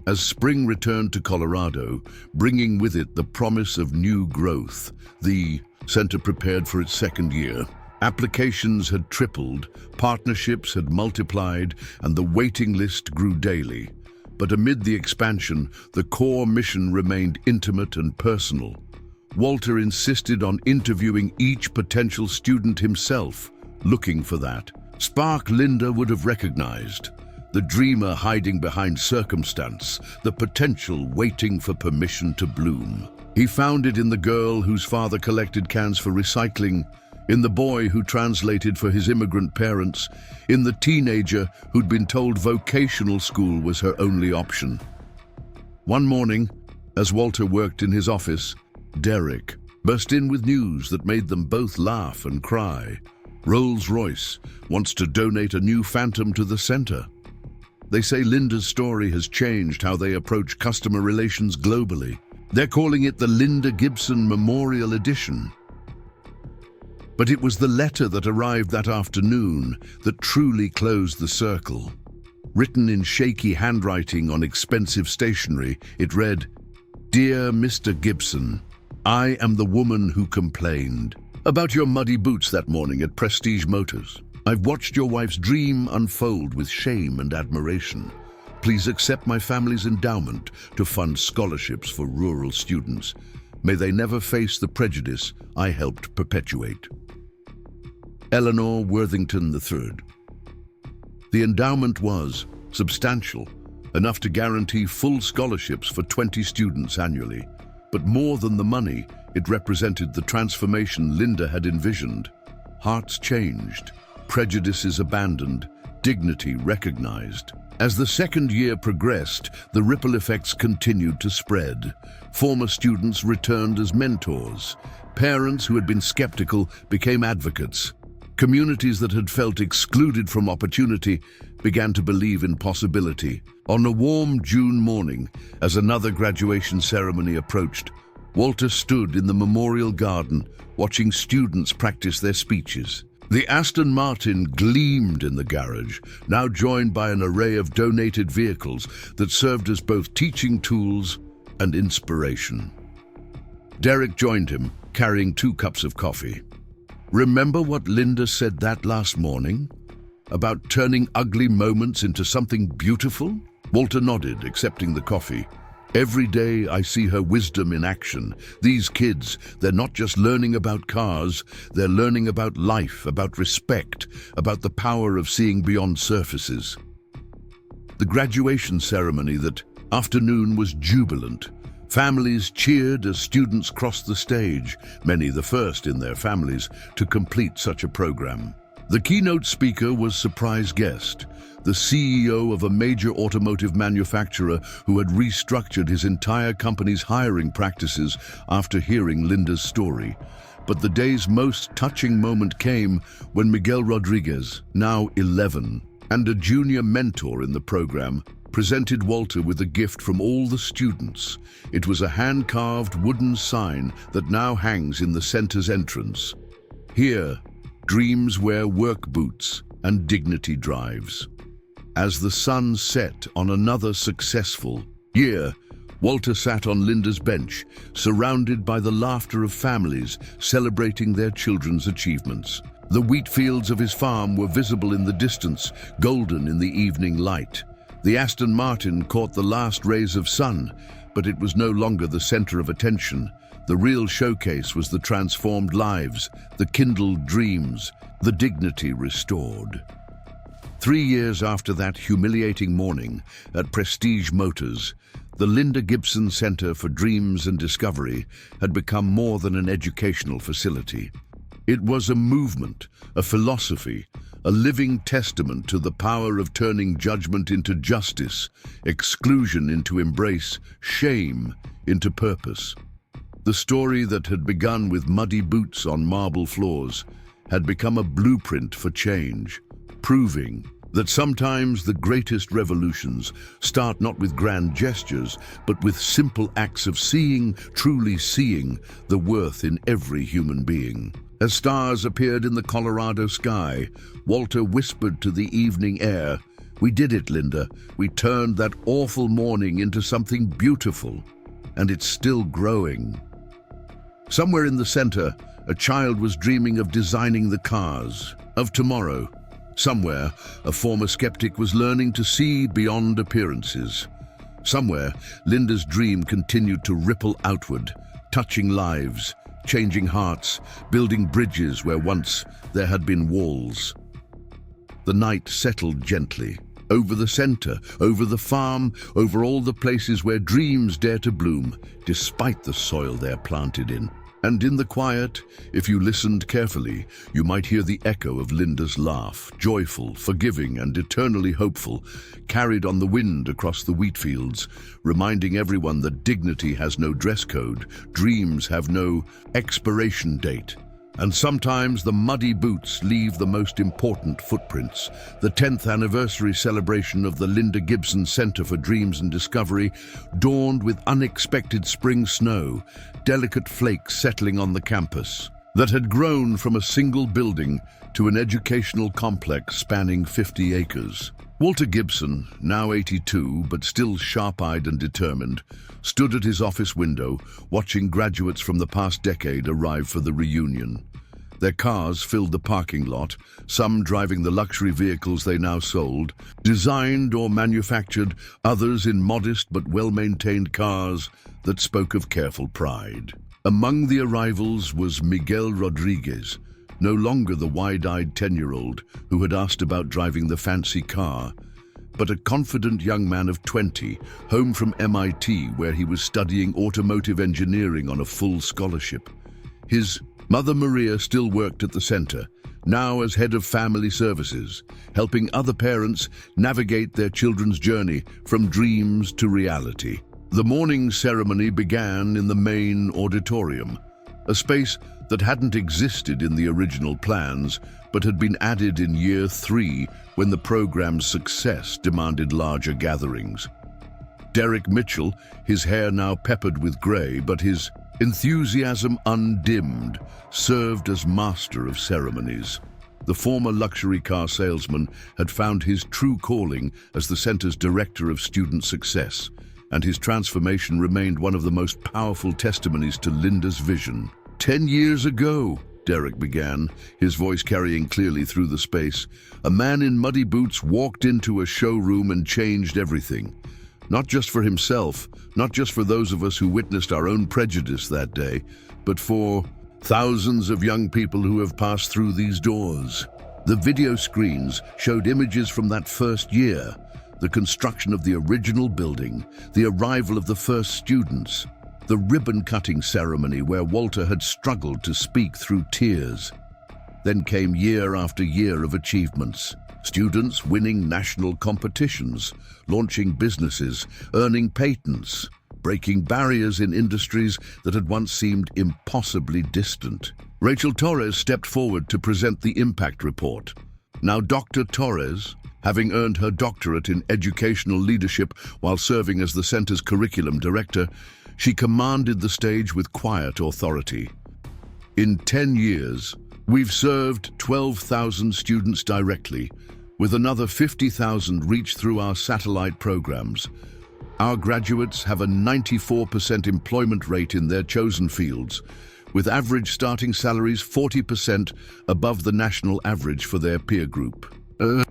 As spring returned to Colorado, bringing with it the promise of new growth, the center prepared for its second year. Applications had tripled, partnerships had multiplied, and the waiting list grew daily. But amid the expansion, the core mission remained intimate and personal. Walter insisted on interviewing each potential student himself, looking for that spark Linda would have recognized. The dreamer hiding behind circumstance, the potential waiting for permission to bloom. He found it in the girl whose father collected cans for recycling, in the boy who translated for his immigrant parents, in the teenager who'd been told vocational school was her only option. One morning, as Walter worked in his office, Derek burst in with news that made them both laugh and cry. Rolls-Royce wants to donate a new Phantom to the center. They say Linda's story has changed how they approach customer relations globally. They're calling it the Linda Gibson Memorial Edition. But it was the letter that arrived that afternoon that truly closed the circle. Written in shaky handwriting on expensive stationery, it read, "Dear Mr. Gibson, I am the woman who complained about your muddy boots that morning at Prestige Motors. I've watched your wife's dream unfold with shame and admiration. Please accept my family's endowment to fund scholarships for rural students. May they never face the prejudice I helped perpetuate. Eleanor Worthington III." The endowment was substantial, enough to guarantee full scholarships for 20 students annually. But more than the money, it represented the transformation Linda had envisioned. Hearts changed, prejudices abandoned, dignity recognized. As the second year progressed, the ripple effects continued to spread. Former students returned as mentors. Parents who had been skeptical became advocates. Communities that had felt excluded from opportunity began to believe in possibility. On a warm June morning, as another graduation ceremony approached, Walter stood in the memorial garden watching students practice their speeches. The Aston Martin gleamed in the garage, now joined by an array of donated vehicles that served as both teaching tools and inspiration. Derek joined him, carrying 2 cups of coffee. "Remember what Linda said that last morning? About turning ugly moments into something beautiful?" Walter nodded, accepting the coffee. "Every day I see her wisdom in action. These kids, they're not just learning about cars, they're learning about life, about respect, about the power of seeing beyond surfaces." The graduation ceremony that afternoon was jubilant. Families cheered as students crossed the stage, many the first in their families to complete such a program. The keynote speaker was surprise guest, the CEO of a major automotive manufacturer who had restructured his entire company's hiring practices after hearing Linda's story. But the day's most touching moment came when Miguel Rodriguez, now 11, and a junior mentor in the program, presented Walter with a gift from all the students. It was a hand-carved wooden sign that now hangs in the center's entrance. "Here, dreams wear work boots and dignity drives. As the sun set on another successful year, Walter sat on Linda's bench, surrounded by the laughter of families celebrating their children's achievements. The wheat fields of his farm were visible in the distance, golden in the evening light. The Aston Martin caught the last rays of sun, but it was no longer the center of attention. The real showcase was the transformed lives, the kindled dreams, the dignity restored. 3 years after that humiliating morning at Prestige Motors, the Linda Gibson Center for Dreams and Discovery had become more than an educational facility. It was a movement, a philosophy, a living testament to the power of turning judgment into justice, exclusion into embrace, shame into purpose. The story that had begun with muddy boots on marble floors had become a blueprint for change, proving that sometimes the greatest revolutions start not with grand gestures, but with simple acts of seeing, truly seeing, the worth in every human being. As stars appeared in the Colorado sky, Walter whispered to the evening air, "We did it, Linda. We turned that awful morning into something beautiful, and it's still growing." Somewhere in the center, a child was dreaming of designing the cars of tomorrow. Somewhere, a former skeptic was learning to see beyond appearances. Somewhere, Linda's dream continued to ripple outward, touching lives, changing hearts, building bridges where once there had been walls. The night settled gently, over the center, over the farm, over all the places where dreams dare to bloom, despite the soil they're planted in. And in the quiet, if you listened carefully, you might hear the echo of Linda's laugh, joyful, forgiving, and eternally hopeful, carried on the wind across the wheat fields, reminding everyone that dignity has no dress code, dreams have no expiration date. And sometimes the muddy boots leave the most important footprints. The 10th anniversary celebration of the Linda Gibson Center for Dreams and Discovery dawned with unexpected spring snow, delicate flakes settling on the campus that had grown from a single building to an educational complex spanning 50 acres. Walter Gibson, now 82 but still sharp-eyed and determined, stood at his office window watching graduates from the past decade arrive for the reunion. Their cars filled the parking lot, some driving the luxury vehicles they now sold, designed or manufactured, others in modest but well-maintained cars that spoke of careful pride. Among the arrivals was Miguel Rodriguez, no longer the wide-eyed 10-year-old who had asked about driving the fancy car, but a confident young man of 20, home from MIT where he was studying automotive engineering on a full scholarship. His mother Maria still worked at the center, now as head of family services, helping other parents navigate their children's journey from dreams to reality. The morning ceremony began in the main auditorium, a space that hadn't existed in the original plans, but had been added in year 3 when the program's success demanded larger gatherings. Derek Mitchell, his hair now peppered with gray, but his enthusiasm undimmed, served as master of ceremonies. The former luxury car salesman had found his true calling as the center's director of student success, and his transformation remained one of the most powerful testimonies to Linda's vision. 10 years ago, Derek began, his voice carrying clearly through the space, a man in muddy boots walked into a showroom and changed everything. Not just for himself, not just for those of us who witnessed our own prejudice that day, but for thousands of young people who have passed through these doors. The video screens showed images from that first year, the construction of the original building, the arrival of the first students, the ribbon-cutting ceremony where Walter had struggled to speak through tears. Then came year after year of achievements. Students winning national competitions, launching businesses, earning patents, breaking barriers in industries that had once seemed impossibly distant. Rachel Torres stepped forward to present the impact report. Now Dr. Torres, having earned her doctorate in educational leadership while serving as the center's curriculum director, she commanded the stage with quiet authority. In 10 years, We've served 12,000 students directly, with another 50,000 reached through our satellite programs. Our graduates have a 94% employment rate in their chosen fields, with average starting salaries 40% above the national average for their peer group.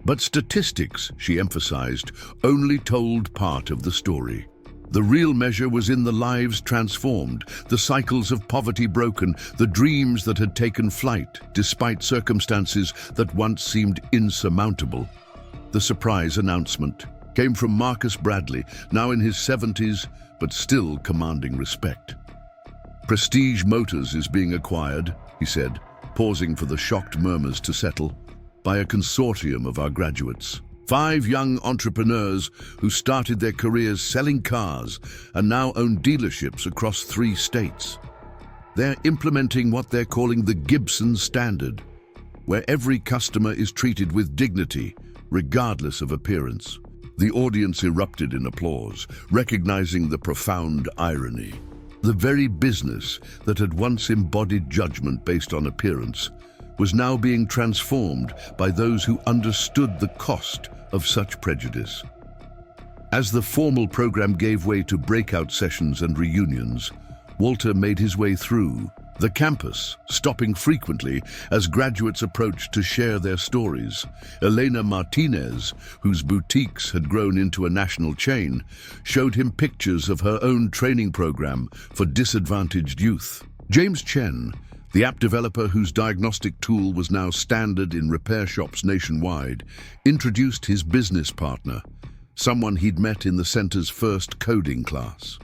But statistics, she emphasized, only told part of the story. The real measure was in the lives transformed, the cycles of poverty broken, the dreams that had taken flight despite circumstances that once seemed insurmountable. The surprise announcement came from Marcus Bradley, now in his 70s, but still commanding respect. Prestige Motors is being acquired, he said, pausing for the shocked murmurs to settle, by a consortium of our graduates. 5 young entrepreneurs who started their careers selling cars and now own dealerships across 3 states. They're implementing what they're calling the Gibson standard, where every customer is treated with dignity, regardless of appearance. The audience erupted in applause, recognizing the profound irony. The very business that had once embodied judgment based on appearance was now being transformed by those who understood the cost of such prejudice. As the formal program gave way to breakout sessions and reunions, Walter made his way through the campus, stopping frequently as graduates approached to share their stories. Elena Martinez, whose boutiques had grown into a national chain, showed him pictures of her own training program for disadvantaged youth. James Chen, the app developer whose diagnostic tool was now standard in repair shops nationwide, introduced his business partner, someone he'd met in the center's first coding class.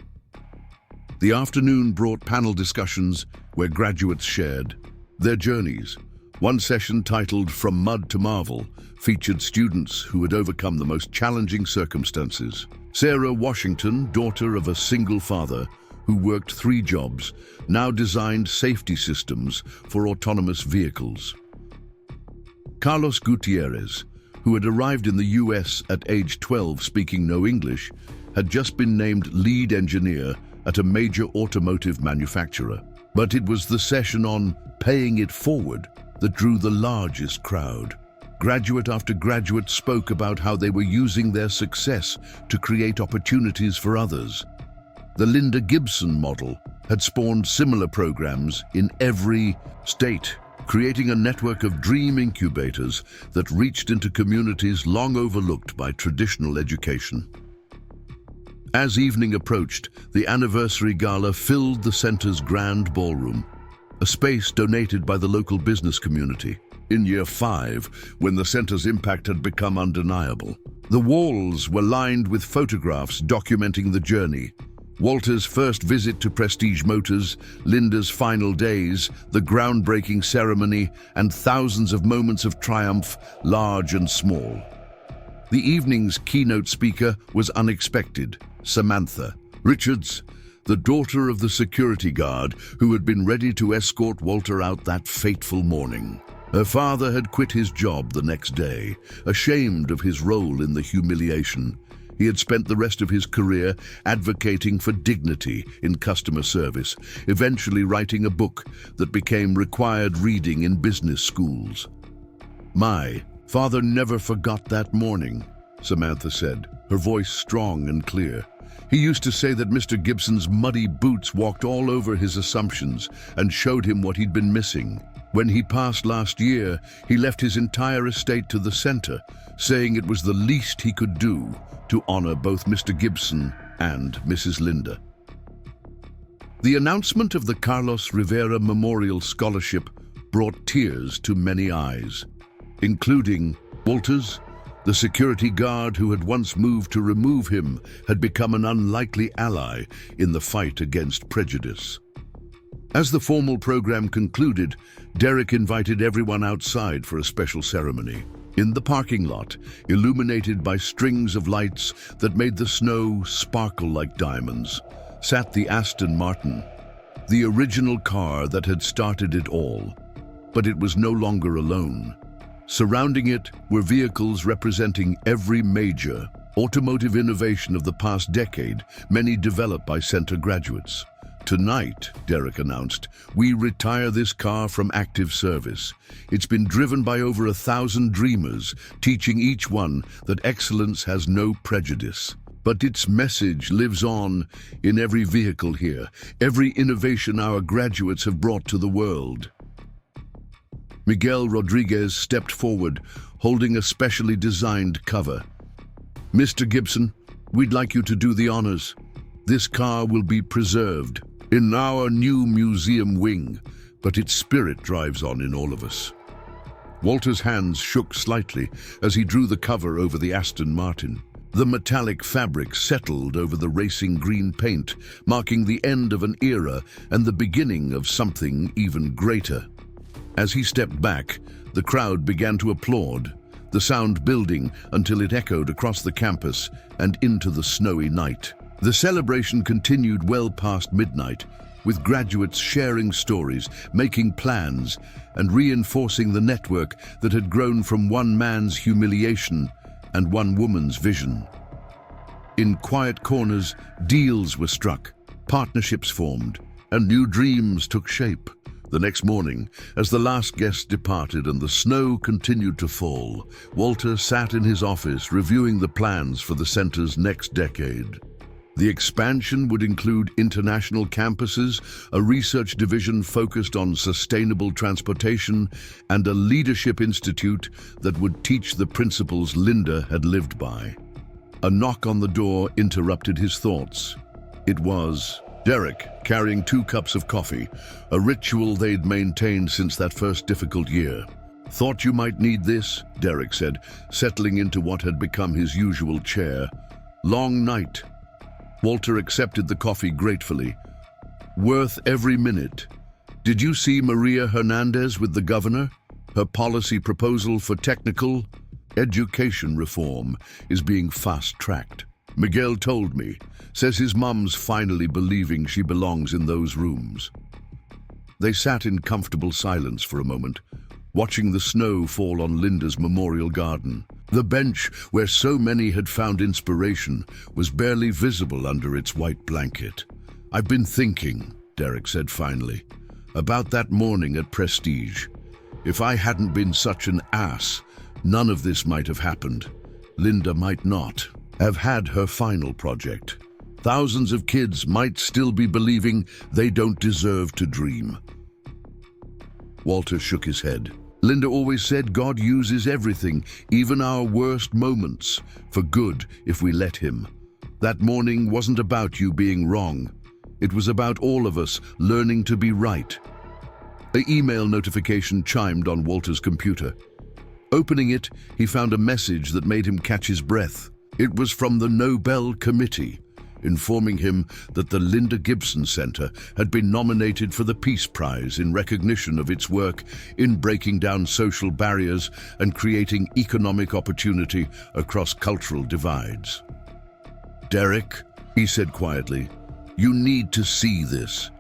The afternoon brought panel discussions where graduates shared their journeys. One session, titled From Mud to Marvel, featured students who had overcome the most challenging circumstances. Sarah Washington, daughter of a single father who worked 3 jobs, now designed safety systems for autonomous vehicles. Carlos Gutierrez, who had arrived in the US at age 12 speaking no English, had just been named lead engineer at a major automotive manufacturer. But it was the session on paying it forward that drew the largest crowd. Graduate after graduate spoke about how they were using their success to create opportunities for others. The Linda Gibson model had spawned similar programs in every state, creating a network of dream incubators that reached into communities long overlooked by traditional education. As evening approached, the anniversary gala filled the center's grand ballroom, a space donated by the local business community. In year 5, when the center's impact had become undeniable, the walls were lined with photographs documenting the journey. Walter's first visit to Prestige Motors, Linda's final days, the groundbreaking ceremony, and thousands of moments of triumph, large and small. The evening's keynote speaker was unexpected. Samantha Richards, the daughter of the security guard who had been ready to escort Walter out that fateful morning. Her father had quit his job the next day, ashamed of his role in the humiliation. He had spent the rest of his career advocating for dignity in customer service, eventually writing a book that became required reading in business schools. "My father never forgot that morning," Samantha said, her voice strong and clear. "He used to say that Mr. Gibson's muddy boots walked all over his assumptions and showed him what he'd been missing. When he passed last year, he left his entire estate to the center, saying it was the least he could do to honor both Mr. Gibson and Mrs. Linda." The announcement of the Carlos Rivera Memorial Scholarship brought tears to many eyes, including Walter's. The security guard who had once moved to remove him had become an unlikely ally in the fight against prejudice. As the formal program concluded, Derek invited everyone outside for a special ceremony. In the parking lot, illuminated by strings of lights that made the snow sparkle like diamonds, sat the Aston Martin, the original car that had started it all. But it was no longer alone. Surrounding it were vehicles representing every major automotive innovation of the past decade, many developed by center graduates. Tonight, Derek announced, we retire this car from active service. It's been driven by over 1,000 dreamers, teaching each one that excellence has no prejudice. But its message lives on in every vehicle here, every innovation our graduates have brought to the world. Miguel Rodriguez stepped forward, holding a specially designed cover. Mr. Gibson, we'd like you to do the honors. This car will be preserved in our new museum wing, but its spirit drives on in all of us. Walter's hands shook slightly as he drew the cover over the Aston Martin. The metallic fabric settled over the racing green paint, marking the end of an era and the beginning of something even greater. As he stepped back, the crowd began to applaud, the sound building until it echoed across the campus and into the snowy night. The celebration continued well past midnight, with graduates sharing stories, making plans, and reinforcing the network that had grown from one man's humiliation and one woman's vision. In quiet corners, deals were struck, partnerships formed, and new dreams took shape. The next morning, as the last guest departed and the snow continued to fall, Walter sat in his office reviewing the plans for the center's next decade. The expansion would include international campuses, a research division focused on sustainable transportation, and a leadership institute that would teach the principles Linda had lived by. A knock on the door interrupted his thoughts. It was Derek, carrying 2 cups of coffee, a ritual they'd maintained since that first difficult year. "Thought you might need this," Derek said, settling into what had become his usual chair. "Long night." Walter accepted the coffee gratefully. "Worth every minute. Did you see Maria Hernandez with the governor? Her policy proposal for technical education reform is being fast-tracked. Miguel told me. Says his mum's finally believing she belongs in those rooms." They sat in comfortable silence for a moment, watching the snow fall on Linda's memorial garden. The bench, where so many had found inspiration, was barely visible under its white blanket. "I've been thinking," Derek said finally, "about that morning at Prestige. If I hadn't been such an ass, none of this might have happened. Linda might not have had her final project. Thousands of kids might still be believing they don't deserve to dream." Walter shook his head. "Linda always said God uses everything, even our worst moments, for good if we let him. That morning wasn't about you being wrong. It was about all of us learning to be right." An email notification chimed on Walter's computer. Opening it, he found a message that made him catch his breath. It was from the Nobel Committee, informing him that the Linda Gibson Center had been nominated for the Peace Prize in recognition of its work in breaking down social barriers and creating economic opportunity across cultural divides. "Derek," he said quietly, "you need to see this."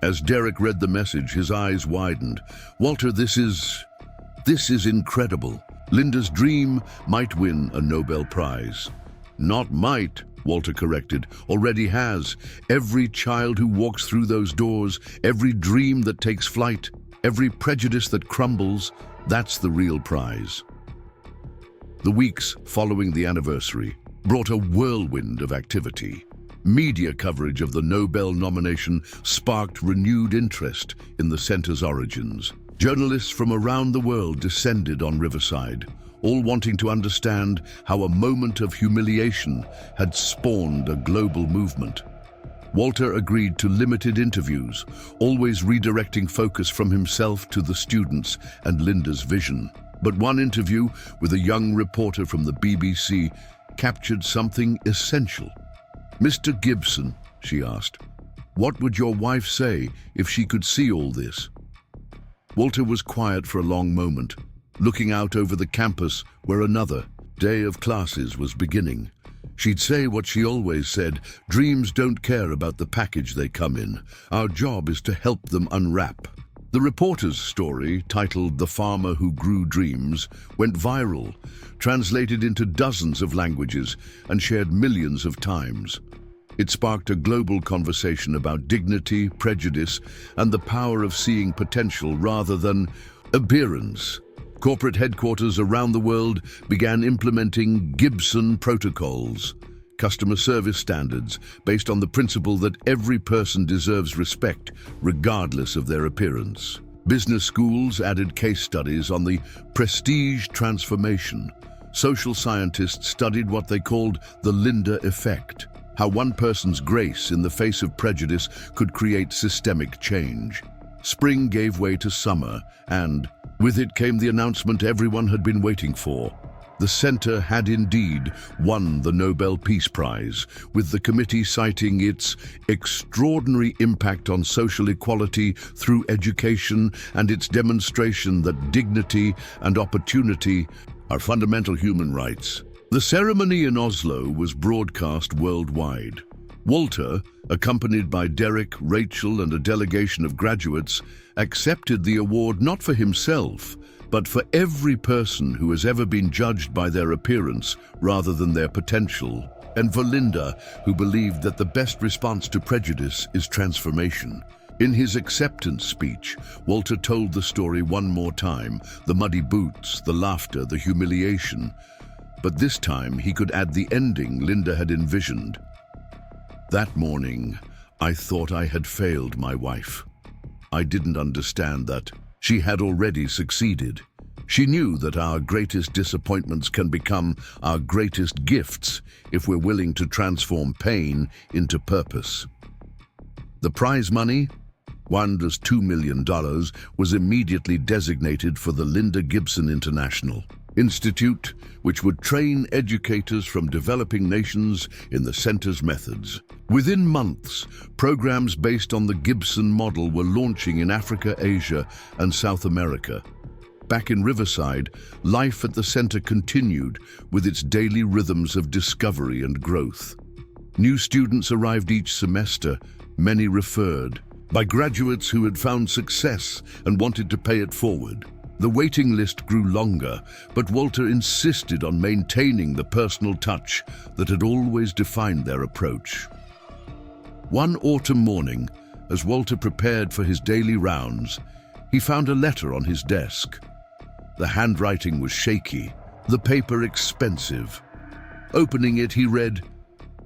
As Derek read the message, his eyes widened. "Walter, this is incredible. Linda's dream might win a Nobel Prize." "Not might," Walter corrected, "already has. Every child who walks through those doors, every dream that takes flight, every prejudice that crumbles, that's the real prize." The weeks following the anniversary brought a whirlwind of activity. Media coverage of the Nobel nomination sparked renewed interest in the center's origins. Journalists from around the world descended on Riverside, all wanting to understand how a moment of humiliation had spawned a global movement. Walter agreed to limited interviews, always redirecting focus from himself to the students and Linda's vision. But one interview with a young reporter from the BBC captured something essential. "Mr. Gibson," she asked, "what would your wife say if she could see all this?" Walter was quiet for a long moment, looking out over the campus where another day of classes was beginning. She'd say what she always said: dreams don't care about the package they come in. Our job is to help them unwrap. The reporter's story, titled "The Farmer Who Grew Dreams," went viral, translated into dozens of languages, and shared millions of times. It sparked a global conversation about dignity, prejudice, and the power of seeing potential rather than appearance. Corporate headquarters around the world began implementing Gibson protocols, customer service standards based on the principle that every person deserves respect regardless of their appearance. Business schools added case studies on the prestige transformation. Social scientists studied what they called the Linda effect, how one person's grace in the face of prejudice could create systemic change. Spring gave way to summer, and with it came the announcement everyone had been waiting for. The center had indeed won the Nobel Peace Prize, with the committee citing its extraordinary impact on social equality through education and its demonstration that dignity and opportunity are fundamental human rights. The ceremony in Oslo was broadcast worldwide. Walter, accompanied by Derek, Rachel, and a delegation of graduates, accepted the award not for himself, but for every person who has ever been judged by their appearance rather than their potential, and for Linda, who believed that the best response to prejudice is transformation. In his acceptance speech, Walter told the story one more time, the muddy boots, the laughter, the humiliation. But this time he could add the ending Linda had envisioned. That morning, I thought I had failed my wife. I didn't understand that she had already succeeded. She knew that our greatest disappointments can become our greatest gifts if we're willing to transform pain into purpose. The prize money, Wanda's $2 million, was immediately designated for the Linda Gibson International Institute, which would train educators from developing nations in the center's methods. Within months, programs based on the Gibson model were launching in Africa, Asia, and South America. Back in Riverside, life at the center continued with its daily rhythms of discovery and growth. New students arrived each semester, many referred, by graduates who had found success and wanted to pay it forward. The waiting list grew longer, but Walter insisted on maintaining the personal touch that had always defined their approach. One autumn morning, as Walter prepared for his daily rounds, he found a letter on his desk. The handwriting was shaky, the paper expensive. Opening it, he read,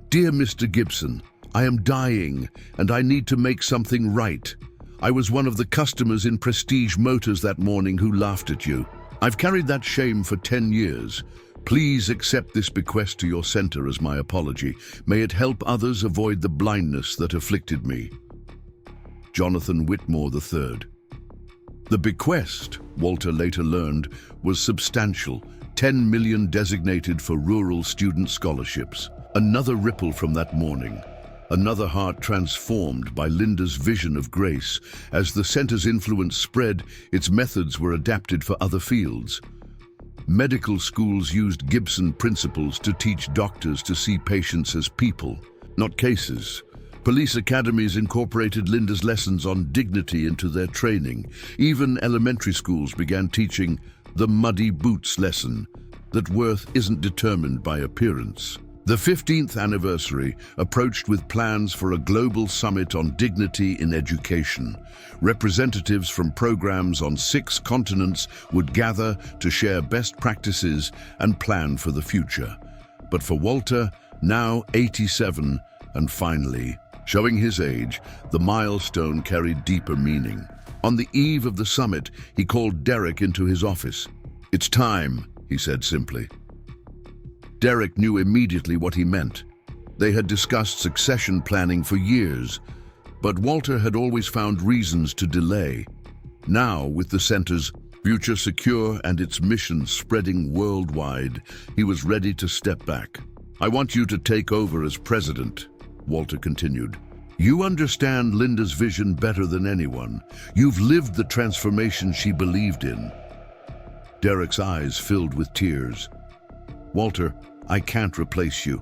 "Dear Mr. Gibson, I am dying and I need to make something right. I was one of the customers in Prestige Motors that morning who laughed at you. I've carried that shame for 10 years. Please accept this bequest to your center as my apology. May it help others avoid the blindness that afflicted me. Jonathan Whitmore III." The bequest, Walter later learned, was substantial, 10 million designated for rural student scholarships. Another ripple from that morning. Another heart transformed by Linda's vision of grace. As the center's influence spread, its methods were adapted for other fields. Medical schools used Gibson principles to teach doctors to see patients as people, not cases. Police academies incorporated Linda's lessons on dignity into their training. Even elementary schools began teaching the muddy boots lesson, that worth isn't determined by appearance. The 15th anniversary approached with plans for a global summit on dignity in education. Representatives from programs on 6 continents would gather to share best practices and plan for the future. But for Walter, now 87, and finally, showing his age, the milestone carried deeper meaning. On the eve of the summit, he called Derek into his office. "It's time," he said simply. Derek knew immediately what he meant. They had discussed succession planning for years, but Walter had always found reasons to delay. Now, with the center's future secure and its mission spreading worldwide, he was ready to step back. "I want you to take over as president," Walter continued. "You understand Linda's vision better than anyone. You've lived the transformation she believed in." Derek's eyes filled with tears. "Walter, I can't replace you.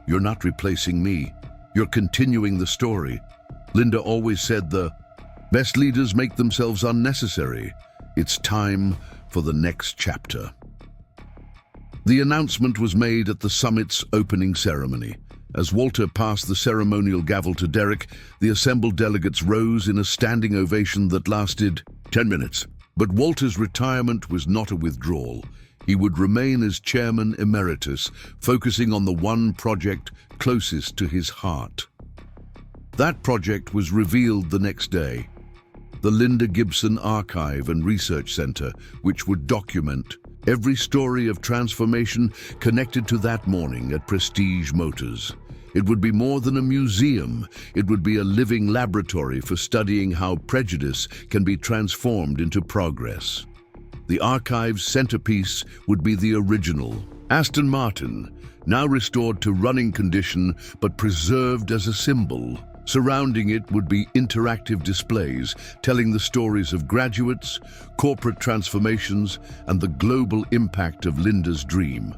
You're not replacing me. You're continuing the story. Linda always said the best leaders make themselves unnecessary. It's time for the next chapter." The announcement was made at the summit's opening ceremony. As Walter passed the ceremonial gavel to Derek, the assembled delegates rose in a standing ovation that lasted 10 minutes. But Walter's retirement was not a withdrawal. He would remain as chairman emeritus, focusing on the one project closest to his heart. That project was revealed the next day. The Linda Gibson Archive and Research Center, which would document every story of transformation connected to that morning at Prestige Motors. It would be more than a museum. It would be a living laboratory for studying how prejudice can be transformed into progress. The archive's centerpiece would be the original Aston Martin, now restored to running condition but preserved as a symbol. Surrounding it would be interactive displays telling the stories of graduates, corporate transformations, and the global impact of Linda's dream.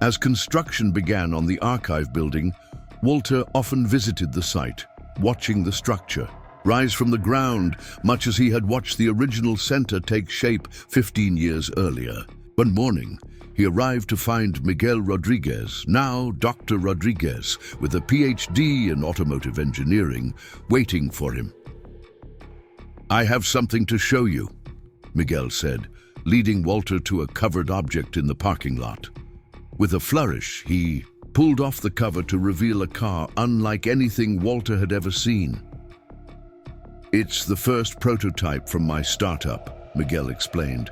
As construction began on the archive building, Walter often visited the site, watching the structure rise from the ground, much as he had watched the original center take shape 15 years earlier. One morning, he arrived to find Miguel Rodriguez, now Dr. Rodriguez, with a PhD in automotive engineering, waiting for him. "I have something to show you," Miguel said, leading Walter to a covered object in the parking lot. With a flourish, he pulled off the cover to reveal a car unlike anything Walter had ever seen. "It's the first prototype from my startup," Miguel explained.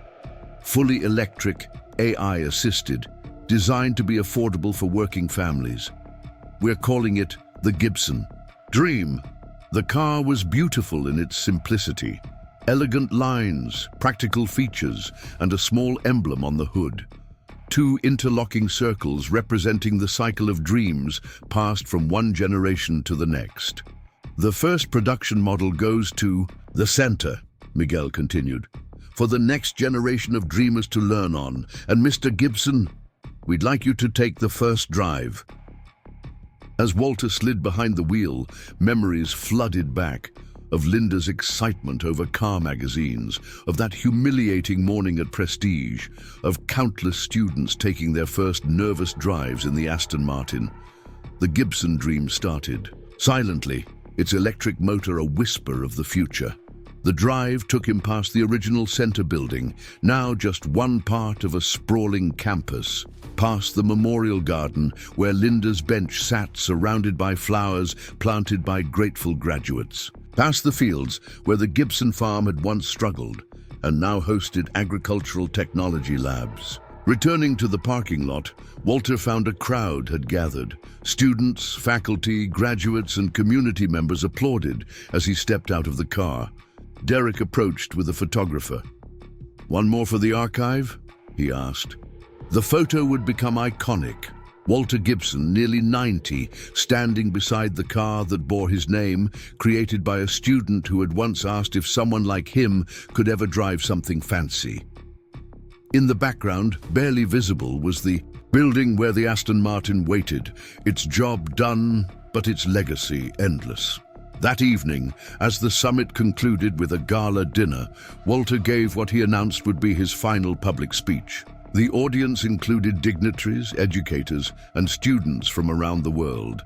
"Fully electric, AI-assisted, designed to be affordable for working families. We're calling it the Gibson Dream." The car was beautiful in its simplicity. Elegant lines, practical features, and a small emblem on the hood. Two interlocking circles representing the cycle of dreams passed from one generation to the next. "The first production model goes to the center," Miguel continued, "for the next generation of dreamers to learn on. And Mr. Gibson, we'd like you to take the first drive." As Walter slid behind the wheel, memories flooded back of Linda's excitement over car magazines, of that humiliating morning at Prestige, of countless students taking their first nervous drives in the Aston Martin. The Gibson dream started. Silently, its electric motor a whisper of the future. The drive took him past the original center building, now just one part of a sprawling campus, past the memorial garden where Linda's bench sat surrounded by flowers planted by grateful graduates, past the fields where the Gibson farm had once struggled and now hosted agricultural technology labs. Returning to the parking lot, Walter found a crowd had gathered. Students, faculty, graduates, and community members applauded as he stepped out of the car. Derek approached with a photographer. "One more for the archive?" he asked. The photo would become iconic. Walter Gibson, nearly 90, standing beside the car that bore his name, created by a student who had once asked if someone like him could ever drive something fancy. In the background, barely visible, was the building where the Aston Martin waited, its job done, but its legacy endless. That evening, as the summit concluded with a gala dinner, Walter gave what he announced would be his final public speech. The audience included dignitaries, educators, and students from around the world,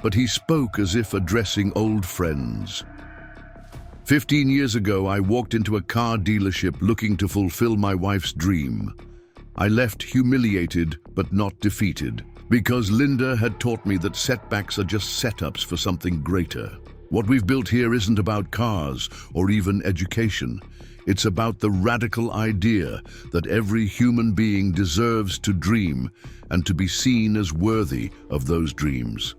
but he spoke as if addressing old friends. 15 years ago, I walked into a car dealership looking to fulfill my wife's dream. I left humiliated but not defeated, because Linda had taught me that setbacks are just setups for something greater. What we've built here isn't about cars or even education. It's about the radical idea that every human being deserves to dream and to be seen as worthy of those dreams.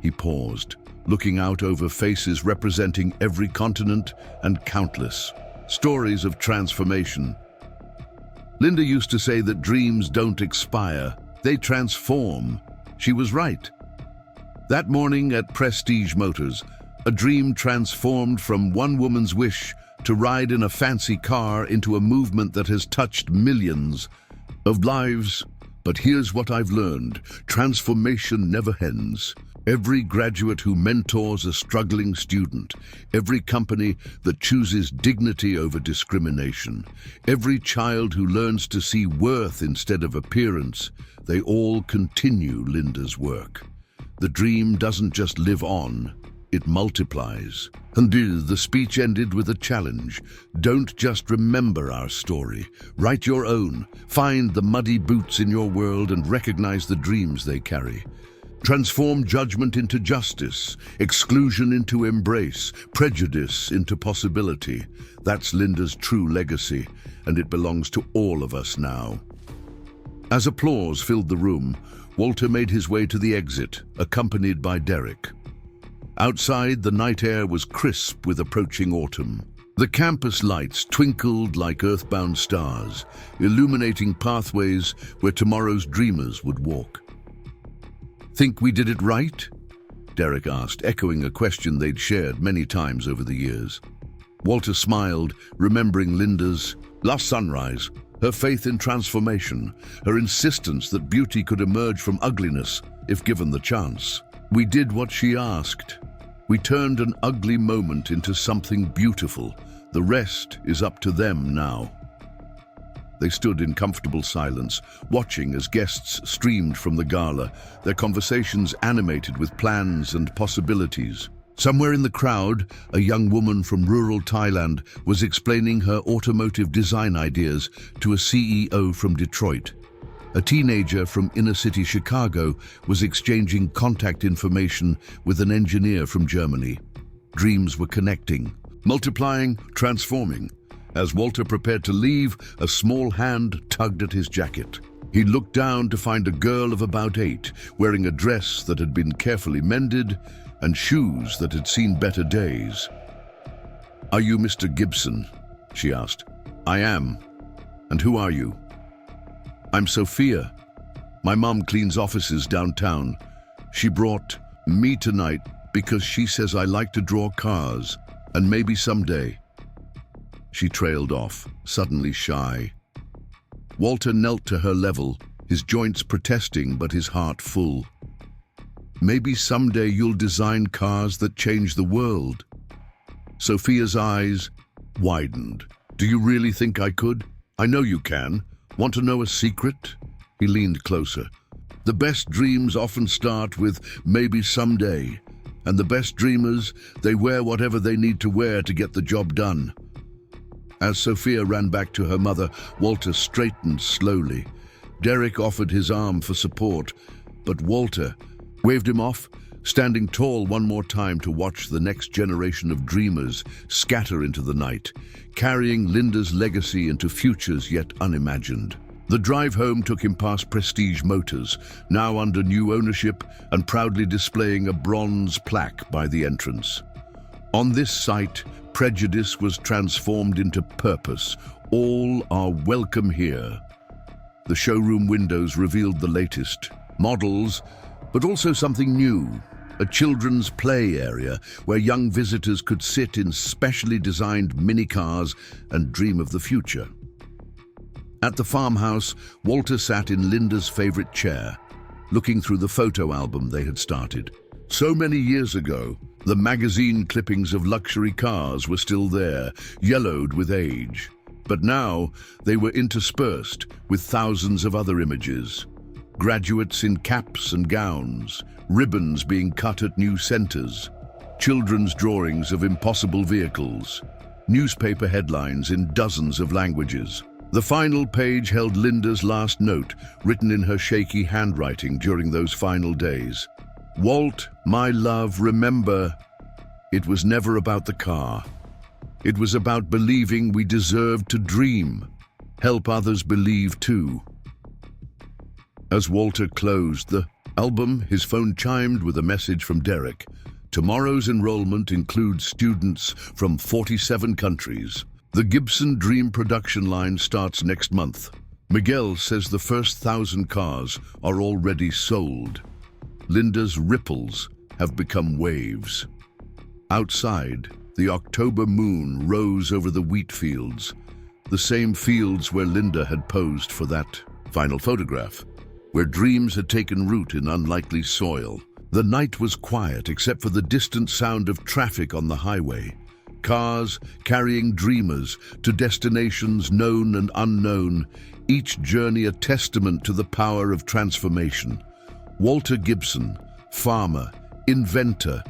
He paused, looking out over faces representing every continent and countless stories of transformation. Linda used to say that dreams don't expire, they transform. She was right. That morning at Prestige Motors, a dream transformed from one woman's wish to ride in a fancy car into a movement that has touched millions of lives. But here's what I've learned: transformation never ends. Every graduate who mentors a struggling student, every company that chooses dignity over discrimination, every child who learns to see worth instead of appearance, they all continue Linda's work. The dream doesn't just live on, it multiplies. And the speech ended with a challenge. Don't just remember our story. Write your own. Find the muddy boots in your world and recognize the dreams they carry. Transform judgment into justice, exclusion into embrace, prejudice into possibility. That's Linda's true legacy, and it belongs to all of us now. As applause filled the room, Walter made his way to the exit, accompanied by Derek. Outside, the night air was crisp with approaching autumn. The campus lights twinkled like earthbound stars, illuminating pathways where tomorrow's dreamers would walk. "Think we did it right?" Derek asked, echoing a question they'd shared many times over the years. Walter smiled, remembering Linda's last sunrise, her faith in transformation, her insistence that beauty could emerge from ugliness if given the chance. "We did what she asked. We turned an ugly moment into something beautiful. The rest is up to them now." They stood in comfortable silence, watching as guests streamed from the gala, their conversations animated with plans and possibilities. Somewhere in the crowd, a young woman from rural Thailand was explaining her automotive design ideas to a CEO from Detroit. A teenager from inner-city Chicago was exchanging contact information with an engineer from Germany. Dreams were connecting, multiplying, transforming. As Walter prepared to leave, a small hand tugged at his jacket. He looked down to find a girl of about 8, wearing a dress that had been carefully mended and shoes that had seen better days. "Are you Mr. Gibson?" she asked. "I am. And who are you?" "I'm Sophia. My mom cleans offices downtown. She brought me tonight because she says I like to draw cars, and maybe someday." She trailed off, suddenly shy. Walter knelt to her level, his joints protesting but his heart full. "Maybe someday you'll design cars that change the world." Sophia's eyes widened. "Do you really think I could? I know you can. Want to know a secret?" He leaned closer. "The best dreams often start with maybe someday, and the best dreamers, they wear whatever they need to wear to get the job done." As Sophia ran back to her mother, Walter straightened slowly. Derek offered his arm for support, but Walter waved him off, standing tall one more time to watch the next generation of dreamers scatter into the night, carrying Linda's legacy into futures yet unimagined. The drive home took him past Prestige Motors, now under new ownership and proudly displaying a bronze plaque by the entrance. On this site, prejudice was transformed into purpose. All are welcome here. The showroom windows revealed the latest models, but also something new, a children's play area where young visitors could sit in specially designed minicars and dream of the future. At the farmhouse, Walter sat in Linda's favorite chair, looking through the photo album they had started. So many years ago, the magazine clippings of luxury cars were still there, yellowed with age. But now, they were interspersed with thousands of other images. Graduates in caps and gowns, ribbons being cut at new centers, children's drawings of impossible vehicles, newspaper headlines in dozens of languages. The final page held Linda's last note, written in her shaky handwriting during those final days. "Walt, my love, remember, it was never about the car. It was about believing we deserved to dream. Help others believe too." As Walter closed the album, his phone chimed with a message from Derek. Tomorrow's enrollment includes students from 47 countries. The Gibson Dream production line starts next month. Miguel says the first 1,000 cars are already sold. Linda's ripples have become waves. Outside, the October moon rose over the wheat fields, the same fields where Linda had posed for that final photograph, where dreams had taken root in unlikely soil. The night was quiet except for the distant sound of traffic on the highway. Cars carrying dreamers to destinations known and unknown, each journey a testament to the power of transformation. Walter Gibson, farmer, inventor,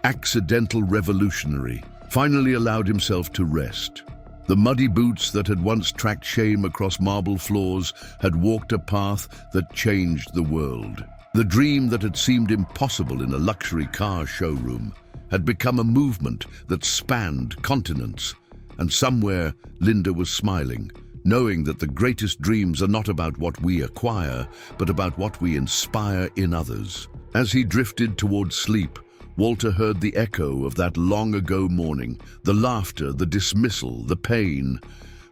accidental revolutionary, finally allowed himself to rest. The muddy boots that had once tracked shame across marble floors had walked a path that changed the world. The dream that had seemed impossible in a luxury car showroom had become a movement that spanned continents. And somewhere, Linda was smiling, knowing that the greatest dreams are not about what we acquire, but about what we inspire in others. As he drifted towards sleep, Walter heard the echo of that long-ago morning, the laughter, the dismissal, the pain.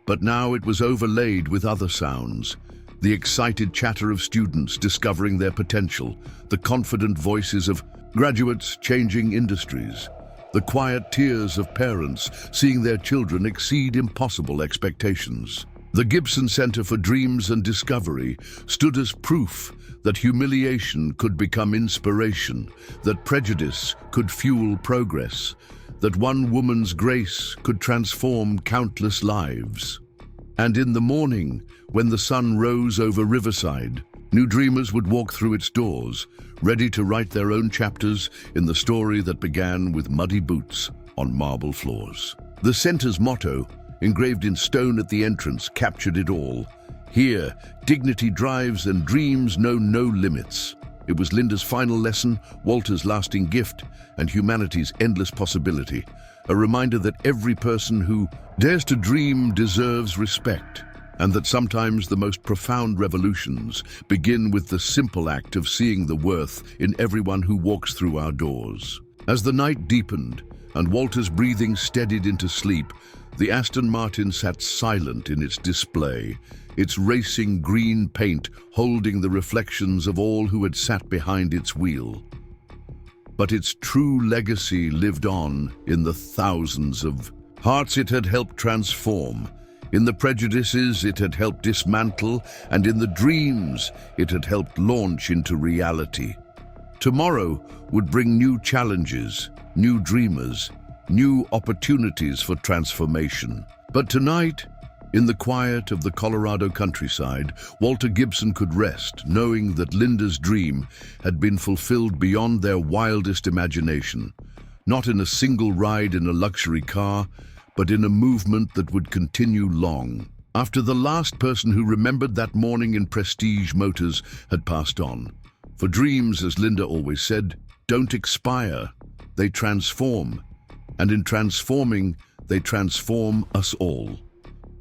But now it was overlaid with other sounds. The excited chatter of students discovering their potential, the confident voices of graduates changing industries, the quiet tears of parents seeing their children exceed impossible expectations. The Gibson Center for Dreams and Discovery stood as proof that humiliation could become inspiration, that prejudice could fuel progress, that one woman's grace could transform countless lives. And in the morning, when the sun rose over Riverside, new dreamers would walk through its doors, ready to write their own chapters in the story that began with muddy boots on marble floors. The center's motto, engraved in stone at the entrance, captured it all. Here, dignity drives and dreams know no limits. It was Linda's final lesson, Walter's lasting gift, and humanity's endless possibility. A reminder that every person who dares to dream deserves respect, and that sometimes the most profound revolutions begin with the simple act of seeing the worth in everyone who walks through our doors. As the night deepened and Walter's breathing steadied into sleep, the Aston Martin sat silent in its display, its racing green paint holding the reflections of all who had sat behind its wheel. But its true legacy lived on in the thousands of hearts it had helped transform, in the prejudices it had helped dismantle, and in the dreams it had helped launch into reality. Tomorrow would bring new challenges, new dreamers, new opportunities for transformation. But tonight, in the quiet of the Colorado countryside, Walter Gibson could rest, knowing that Linda's dream had been fulfilled beyond their wildest imagination, not in a single ride in a luxury car, but in a movement that would continue long after the last person who remembered that morning in Prestige Motors had passed on. For dreams, as Linda always said, don't expire, they transform. And in transforming, they transform us all.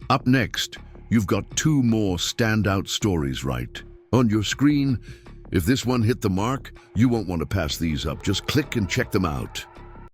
Up next, you've got two more standout stories right on your screen. If this one hit the mark, you won't want to pass these up. Just click and check them out.